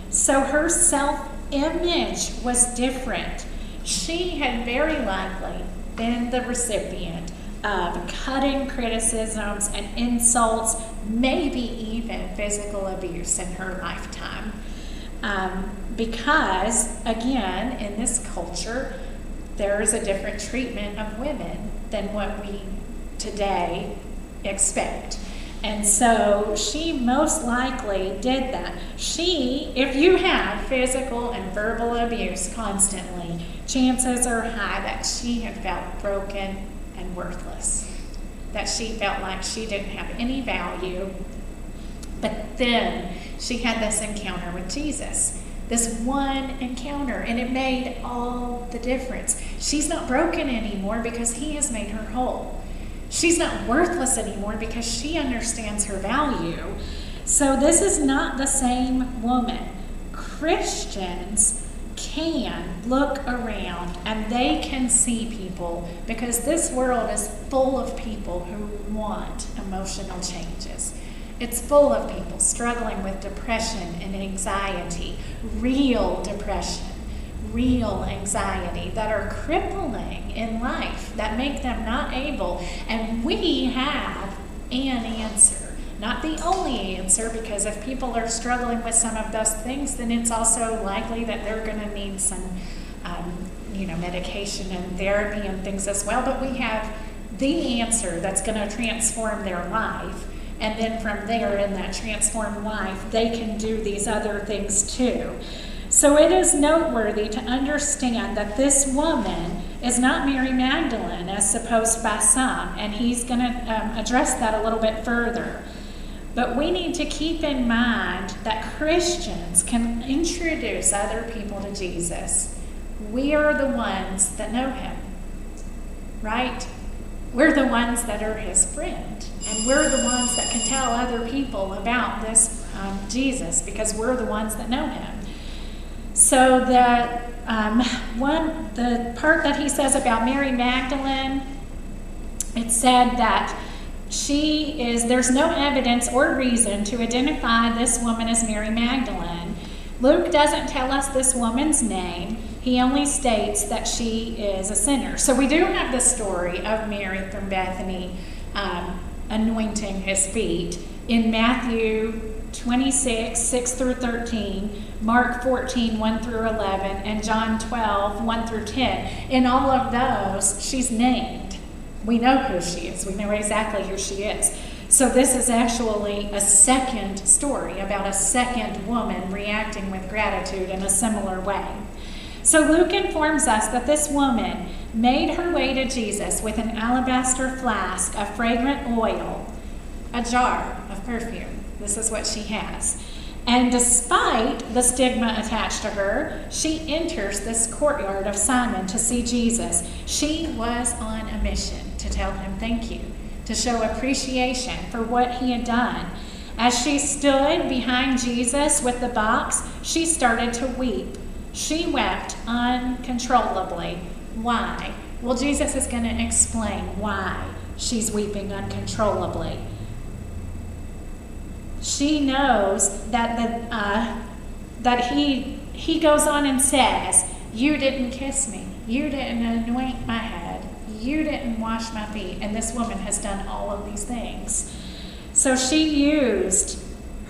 Speaker 2: So her self-image was different. She had very likely been the recipient of cutting criticisms and insults, maybe even physical abuse in her lifetime. Because, again, in this culture, there is a different treatment of women than what we today expect. And so she most likely did that. If you have physical and verbal abuse constantly, chances are high that she had felt broken and worthless, that she felt like she didn't have any value. But then she had this encounter with Jesus. This one encounter, and it made all the difference. She's not broken anymore because he has made her whole. She's not worthless anymore because she understands her value. So this is not the same woman. Christians can look around and they can see people, because this world is full of people who want emotional changes. It's full of people struggling with depression and anxiety, real depression, real anxiety that are crippling in life, that make them not able. And we have an answer. Not the only answer, because if people are struggling with some of those things, then it's also likely that they're going to need some medication and therapy and things as well. But we have the answer that's going to transform their life. And then from there, in that transformed life, they can do these other things too. So it is noteworthy to understand that this woman is not Mary Magdalene as supposed by some, and he's going to address that a little bit further. But we need to keep in mind that Christians can introduce other people to Jesus. We are the ones that know him, right? We're the ones that are his friend, and we're the ones that can tell other people about this Jesus, because we're the ones that know him. So the part that he says about Mary Magdalene, it said that there's no evidence or reason to identify this woman as Mary Magdalene. Luke doesn't tell us this woman's name. He only states that she is a sinner. So we do have the story of Mary from Bethany anointing his feet in Matthew 26, 6 through 13, Mark 14, 1 through 11, and John 12, 1 through 10. In all of those, she's named. We know who she is. We know exactly who she is. So this is actually a second story about a second woman reacting with gratitude in a similar way. So Luke informs us that this woman made her way to Jesus with an alabaster flask of fragrant oil, a jar of perfume. This is what she has. And despite the stigma attached to her, she enters this courtyard of Simon to see Jesus. She was on a mission to tell him thank you, to show appreciation for what he had done. As she stood behind Jesus with the box, she started to weep. She wept uncontrollably. Why? Well, Jesus is going to explain why she's weeping uncontrollably. She knows that he goes on and says, "You didn't kiss me. You didn't anoint my head. You didn't wash my feet." And this woman has done all of these things. So she used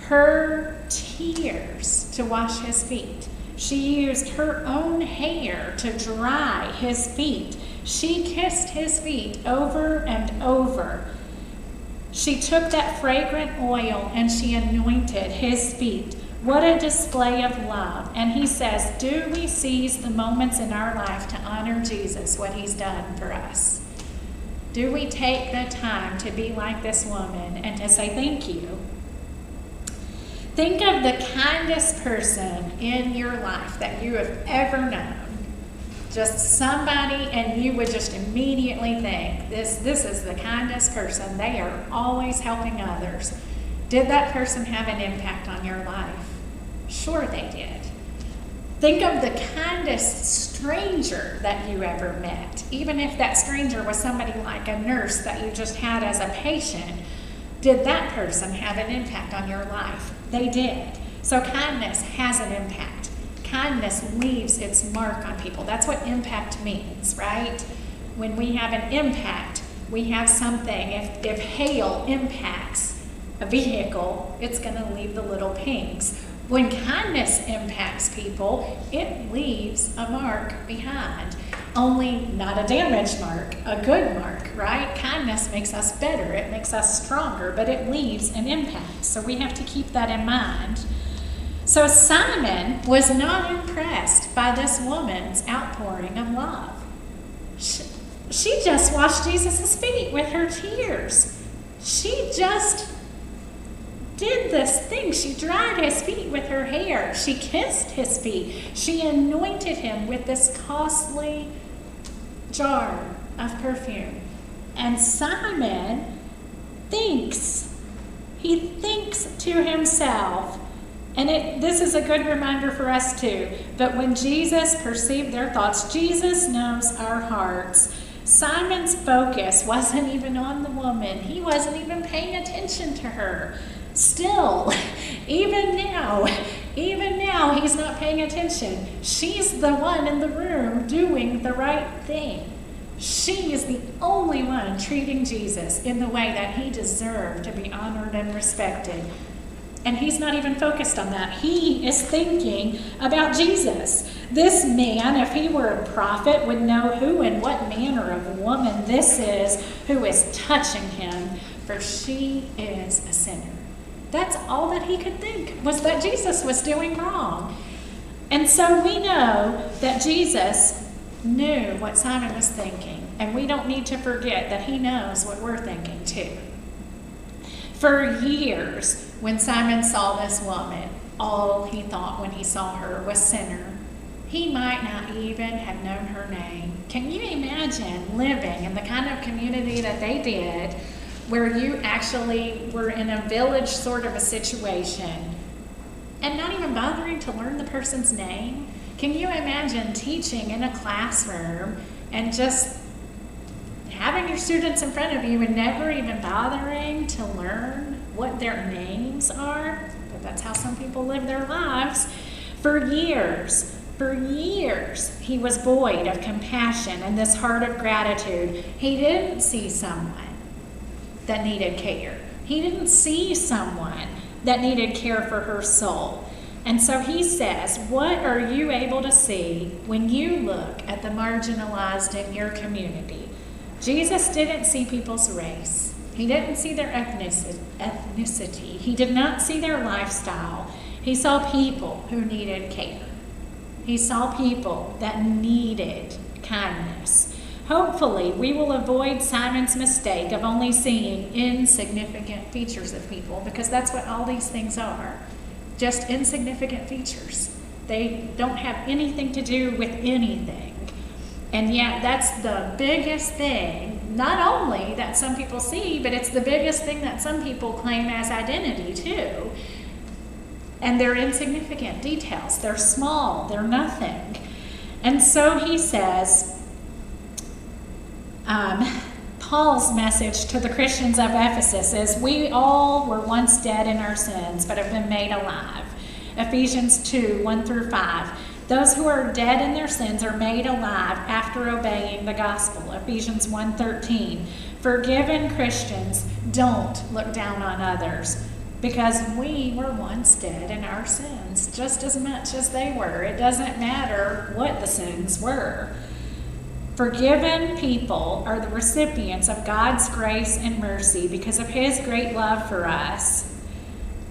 Speaker 2: her tears to wash his feet. She used her own hair to dry his feet. She kissed his feet over and over. She took that fragrant oil and she anointed his feet. What a display of love. And he says, do we seize the moments in our life to honor Jesus, what he's done for us? Do we take the time to be like this woman and to say thank you? Think of the kindest person in your life that you have ever known. Just somebody, and you would just immediately think, this is the kindest person. They are always helping others. Did that person have an impact on your life? Sure they did. Think of the kindest stranger that you ever met. Even if that stranger was somebody like a nurse that you just had as a patient, did that person have an impact on your life? They did. So kindness has an impact. Kindness leaves its mark on people. That's what impact means, right? When we have an impact, we have something. If hail impacts a vehicle, it's going to leave the little pings. When kindness impacts people, it leaves a mark behind. Only not a damaged mark, a good mark, right? Kindness makes us better. It makes us stronger, but it leaves an impact. So we have to keep that in mind. So Simon was not impressed by this woman's outpouring of love. She just washed Jesus' feet with her tears. She just did this thing. She dried his feet with her hair. She kissed his feet. She anointed him with this costly jar of perfume. And Simon thinks to himself, and this is a good reminder for us too, but when Jesus perceived their thoughts, Jesus knows our hearts. Simon's focus wasn't even on the woman. He wasn't even paying attention to her. Still, even now, he's not paying attention. She's the one in the room doing the right thing. She is the only one treating Jesus in the way that he deserved to be honored and respected. And he's not even focused on that. He is thinking about Jesus. This man, if he were a prophet, would know who and what manner of woman this is who is touching him for she is a sinner. That's all that he could think, was that Jesus was doing wrong. And so we know that Jesus knew what Simon was thinking, and we don't need to forget that he knows what we're thinking too. For years, when Simon saw this woman, all he thought when he saw her was sinner. He might not even have known her name. Can you imagine living in the kind of community that they did, where you actually were in a village sort of a situation and not even bothering to learn the person's name? Can you imagine teaching in a classroom and just having your students in front of you and never even bothering to learn what their names are? But that's how some people live their lives. For years, he was void of compassion and this heart of gratitude. He didn't see someone that needed care. He didn't see someone that needed care for her soul. And so he says, what are you able to see when you look at the marginalized in your community? Jesus didn't see people's race. He didn't see their ethnicity. He did not see their lifestyle. He saw people who needed care. He saw people that needed kindness. Hopefully, we will avoid Simon's mistake of only seeing insignificant features of people, because that's what all these things are. Just insignificant features. They don't have anything to do with anything. And yet that's the biggest thing, not only that some people see, but it's the biggest thing that some people claim as identity too. And they're insignificant details. They're small. They're nothing. And so he says, Paul's message to the Christians of Ephesus is, we all were once dead in our sins, but have been made alive. Ephesians 2, 1 through 5. Those who are dead in their sins are made alive after obeying the gospel. Ephesians 1:13. Forgiven Christians don't look down on others, because we were once dead in our sins, just as much as they were. It doesn't matter what the sins were. Forgiven people are the recipients of God's grace and mercy because of his great love for us.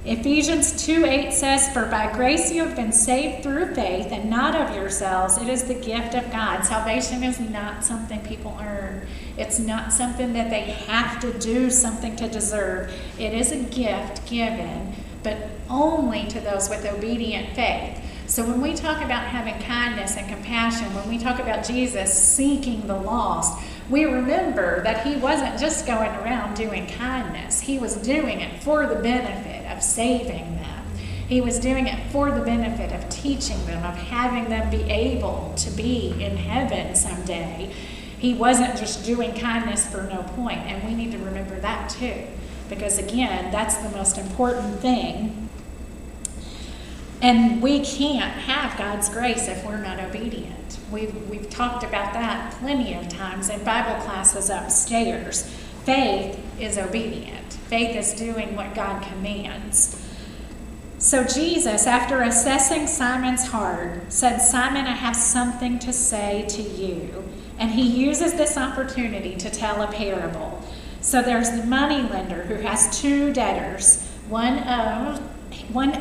Speaker 2: Ephesians 2:8 says, for by grace you have been saved through faith, and not of yourselves. It is the gift of God. Salvation is not something people earn. It's not something that they have to do something to deserve. It is a gift given, but only to those with obedient faith. So when we talk about having kindness and compassion, when we talk about Jesus seeking the lost, we remember that he wasn't just going around doing kindness. He was doing it for the benefit of saving them. He was doing it for the benefit of teaching them, of having them be able to be in heaven someday. He wasn't just doing kindness for no point, and we need to remember that too, because again, that's the most important thing. And we can't have God's grace if we're not obedient. We've talked about that plenty of times in Bible classes upstairs. Faith is obedient. Faith is doing what God commands. So Jesus, after assessing Simon's heart, said, Simon, I have something to say to you. And he uses this opportunity to tell a parable. So there's the moneylender who has two debtors. One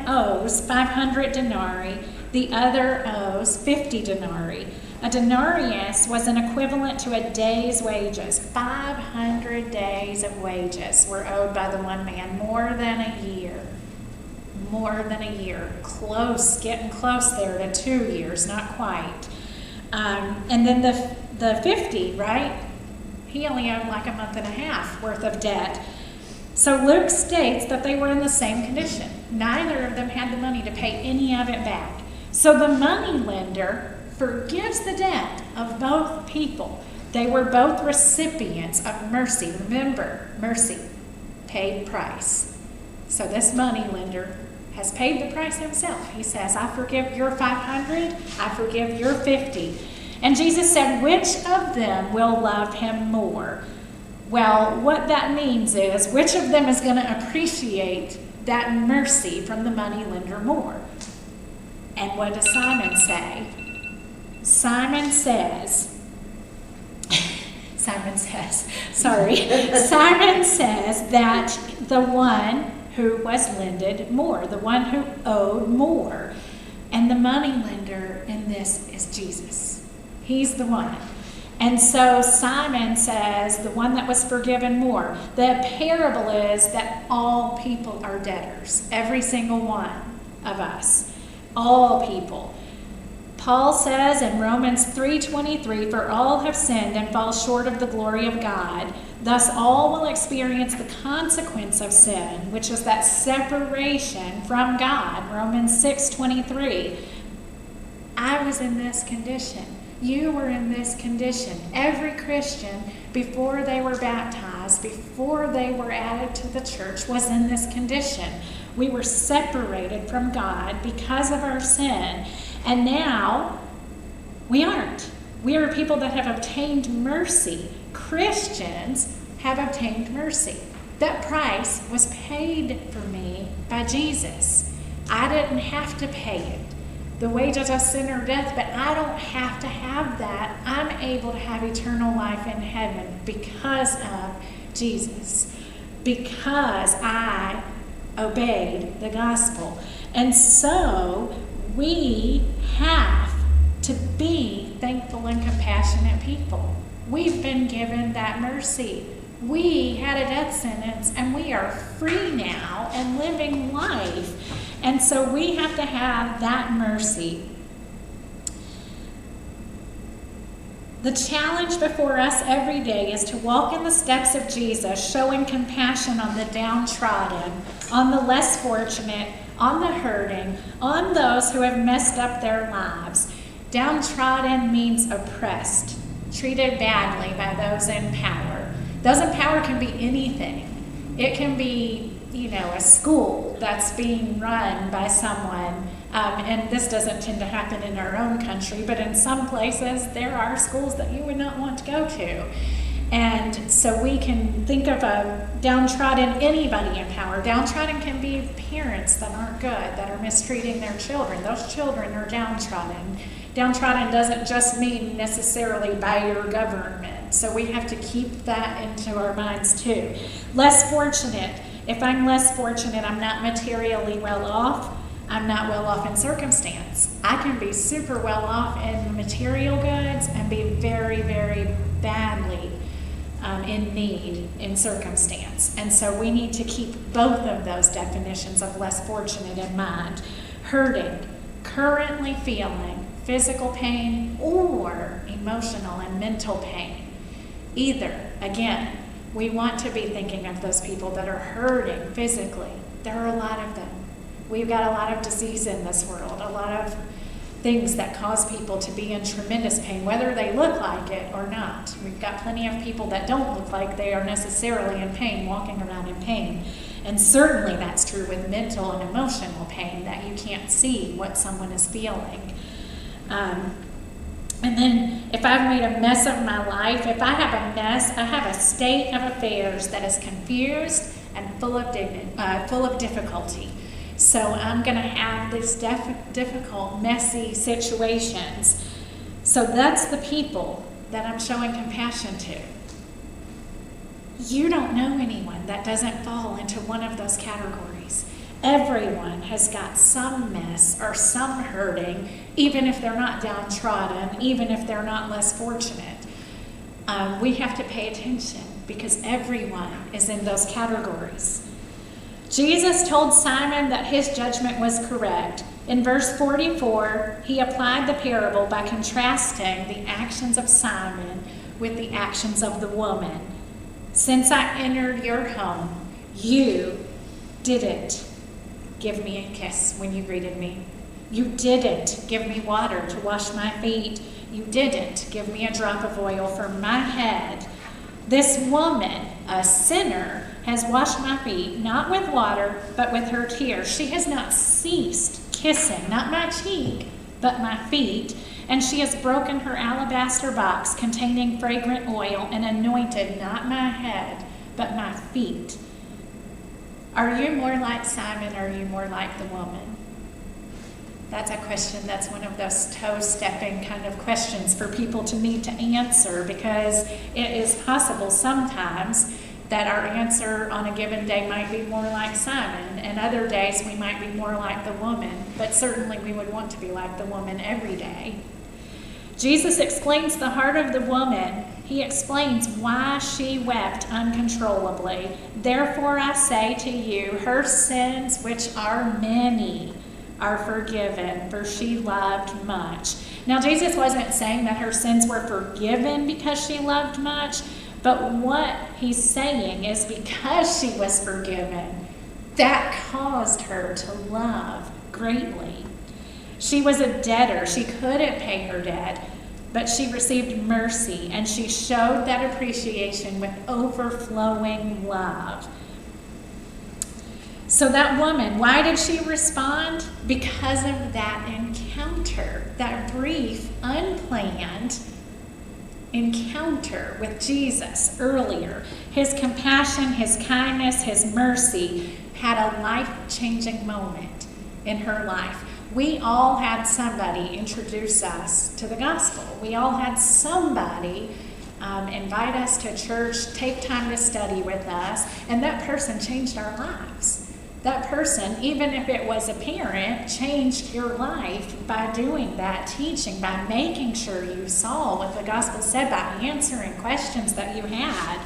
Speaker 2: owes 500 denarii, the other owes 50 denarii. A denarius was an equivalent to a day's wages. 500 days of wages were owed by the one man, more than a year. More than a year. Close, getting close there to 2 years, not quite. And then the 50, right? He only owed like a month and a half worth of debt. So Luke states that they were in the same condition. Neither of them had the money to pay any of it back. So the moneylender forgives the debt of both people. They were both recipients of mercy. Remember, mercy, paid price. So this moneylender has paid the price himself. He says, I forgive your 500, I forgive your 50. And Jesus said, which of them will love him more? Well, what that means is, which of them is going to appreciate that mercy from the moneylender more? And what does Simon say? Simon says Simon says, sorry. Simon says that the one who was lended more, the one who owed more. And the money lender in this is Jesus. He's the one. And so Simon says, the one that was forgiven more. The parable is that all people are debtors. Every single one of us. All people. Paul says in Romans 3:23, for all have sinned and fall short of the glory of God. Thus all will experience the consequence of sin, which is that separation from God. Romans 6:23. I was in this condition. You were in this condition. Every Christian, before they were baptized, before they were added to the church, was in this condition. We were separated from God because of our sin. And now, we aren't. We are people that have obtained mercy. Christians have obtained mercy. That price was paid for me by Jesus. I didn't have to pay it. The wages of sin are death, but I don't have to have that. I'm able to have eternal life in heaven because of Jesus, because I obeyed the gospel. And so we have to be thankful and compassionate people. We've been given that mercy. We had a death sentence and we are free now and living life. And so we have to have that mercy. The challenge before us every day is to walk in the steps of Jesus, showing compassion on the downtrodden, on the less fortunate, on the hurting, on those who have messed up their lives. Downtrodden means oppressed, treated badly by those in power. Those in power can be anything. It can be, a school that's being run by someone. And this doesn't tend to happen in our own country, but in some places there are schools that you would not want to go to. And so we can think of a downtrodden, anybody in power. Downtrodden can be parents that aren't good, that are mistreating their children. Those children are downtrodden. Downtrodden doesn't just mean necessarily by your government. So we have to keep that into our minds too. Less fortunate. If I'm less fortunate, I'm not materially well off. I'm not well off in circumstance. I can be super well off in material goods and be very, very badly in need in circumstance. And so we need to keep both of those definitions of less fortunate in mind. Hurting, currently feeling physical pain or emotional and mental pain. Either, again, we want to be thinking of those people that are hurting physically. There are a lot of them. We've got a lot of disease in this world, a lot of things that cause people to be in tremendous pain, whether they look like it or not. We've got plenty of people that don't look like they are necessarily in pain, walking around in pain. And certainly that's true with mental and emotional pain, that you can't see what someone is feeling. And then if I've made a mess of my life, if I have a mess, I have a state of affairs that is confused and full of difficulty. So I'm going to have these difficult, messy situations. So that's the people that I'm showing compassion to. You don't know anyone that doesn't fall into one of those categories. Everyone has got some mess or some hurting, even if they're not downtrodden, even if they're not less fortunate. We have to pay attention because everyone is in those categories. Jesus told Simon that his judgment was correct. In verse 44, he applied the parable by contrasting the actions of Simon with the actions of the woman. Since I entered your home, you didn't give me a kiss when you greeted me. You didn't give me water to wash my feet. You didn't give me a drop of oil for my head. This woman, a sinner, has washed my feet, not with water, but with her tears. She has not ceased kissing, not my cheek, but my feet. And she has broken her alabaster box containing fragrant oil and anointed not my head, but my feet. Are you more like Simon or are you more like the woman? That's a question that's one of those toe-stepping kind of questions for people to need to answer, because it is possible sometimes that our answer on a given day might be more like Simon, and other days we might be more like the woman, but certainly we would want to be like the woman every day. Jesus explains the heart of the woman. He explains why she wept uncontrollably. Therefore I say to you, her sins, which are many, are forgiven, for she loved much. Now, Jesus wasn't saying that her sins were forgiven because she loved much, but what he's saying is because she was forgiven, that caused her to love greatly. She was a debtor. She couldn't pay her debt, but she received mercy, and she showed that appreciation with overflowing love. So that woman, why did she respond? Because of that encounter, that brief, unplanned encounter with Jesus earlier. His compassion, his kindness, his mercy had a life-changing moment in her life. We all had somebody introduce us to the gospel. We all had somebody invite us to church, take time to study with us, and that person changed our lives. That person, even if it was a parent, changed your life by doing that teaching, by making sure you saw what the gospel said, by answering questions that you had.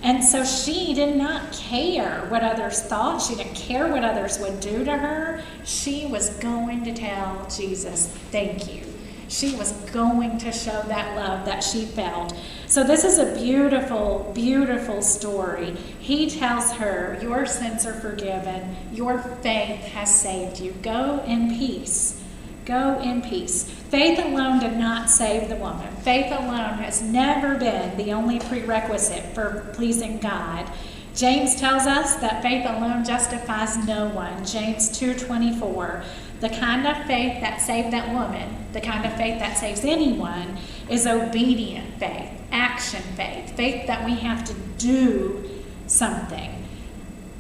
Speaker 2: And so she did not care what others thought. She didn't care what others would do to her. She was going to tell Jesus, thank you. She was going to show that love that she felt. So this is a beautiful, beautiful story. He tells her, your sins are forgiven. Your faith has saved you. Go in peace. Go in peace. Faith alone did not save the woman. Faith alone has never been the only prerequisite for pleasing God. James tells us that faith alone justifies no one. James 2:24. The kind of faith that saved that woman, the kind of faith that saves anyone, is obedient faith, action faith, faith that we have to do something.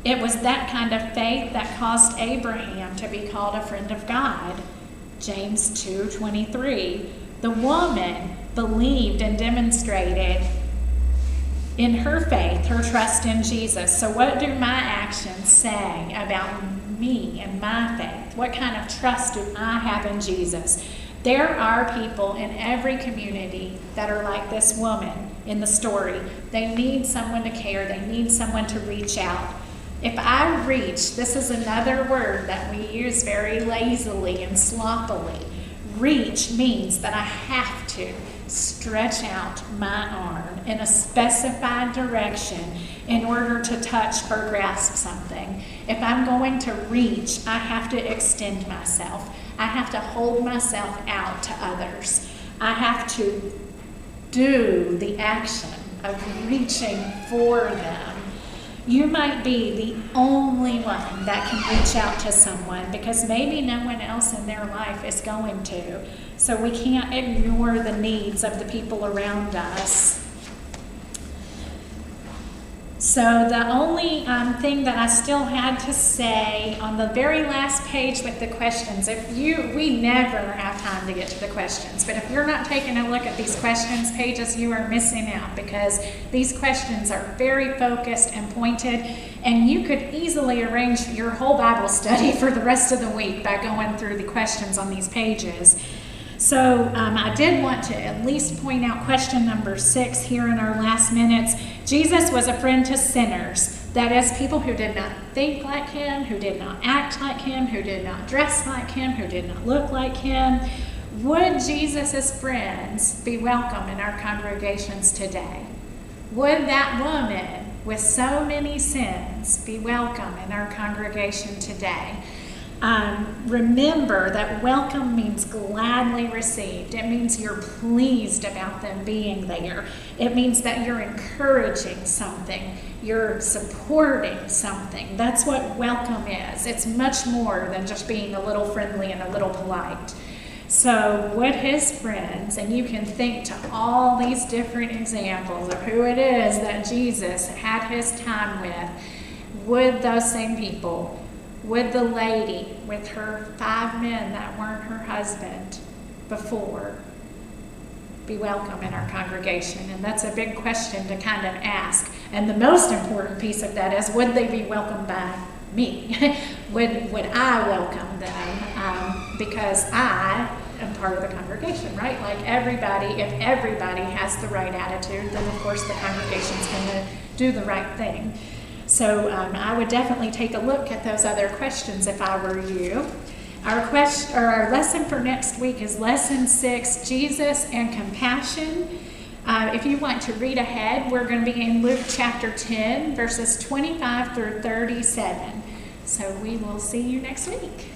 Speaker 2: It was that kind of faith that caused Abraham to be called a friend of God. James 2:23. The woman believed and demonstrated in her faith, her trust in Jesus. So what do my actions say about me and my faith? What kind of trust do I have in Jesus? There are people in every community that are like this woman in the story. They need someone to care. They need someone to reach out. If I reach, this is another word that we use very lazily and sloppily. Reach means that I have to stretch out my arm in a specified direction in order to touch or grasp something. If I'm going to reach, I have to extend myself. I have to hold myself out to others. I have to do the action of reaching for them. You might be the only one that can reach out to someone because maybe no one else in their life is going to. So we can't ignore the needs of the people around us. So the only thing that I still had to say on the very last page with the questions, we never have time to get to the questions, but if you're not taking a look at these questions pages, you are missing out because these questions are very focused and pointed, and you could easily arrange your whole Bible study for the rest of the week by going through the questions on these pages. So I did want to at least point out question number 6 here in our last minutes. Jesus was a friend to sinners. That is, people who did not think like him, who did not act like him, who did not dress like him, who did not look like him. Would Jesus' friends be welcome in our congregations today? Would that woman with so many sins be welcome in our congregation today? Remember that welcome means gladly received. It means you're pleased about them being there. It means that you're encouraging something. You're supporting something. That's what welcome is. It's much more than just being a little friendly and a little polite. So would his friends, and you can think to all these different examples of who it is that Jesus had his time with, would those same people would the lady with her 5 men that weren't her husband before be welcome in our congregation? And that's a big question to kind of ask. And the most important piece of that is, would they be welcomed by me? would I welcome them? Because I am part of the congregation, right? Like everybody, if everybody has the right attitude, then of course the congregation's going to do the right thing. So I would definitely take a look at those other questions if I were you. Our lesson for next week is Lesson 6, Jesus and Compassion. If you want to read ahead, we're going to be in Luke chapter 10, verses 25 through 37. So we will see you next week.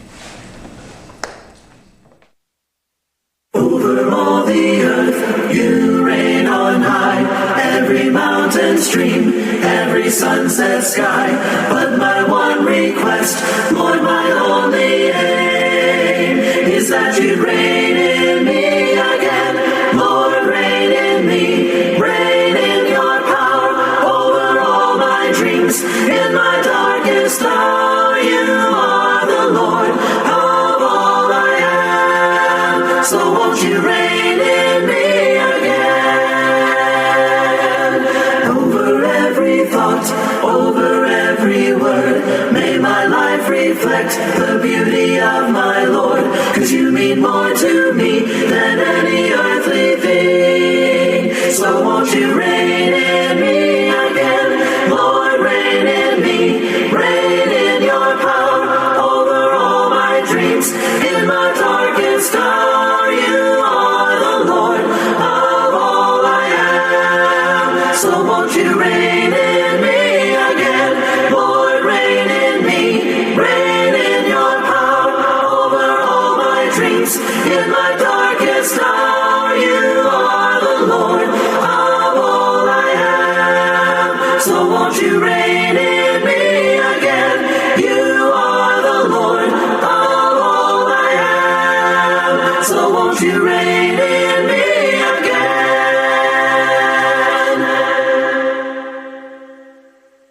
Speaker 1: Over all the earth, you reign on high, every mountain stream, every sunset sky. But my one request, Lord, my only aim, is that you reign in me again. Lord, reign in me, reign in your power, over all my dreams, in my darkest hour. You are the Lord of all I am, so won't you reign in me again? Over every thought, over every word, may my life reflect the beauty of my Lord, 'cause you mean more to me than any earthly thing. So won't you reign in me again? Lord, reign in me, reign in your power, over all my dreams, in my darkest hour. You are the Lord of all I am, so won't you reign in me again? Lord, reign in me, reign in your power, over all my dreams, in my darkest hour. You are the Lord of all I am, so won't you reign in me again? You are the Lord of all I am, so won't you reign in me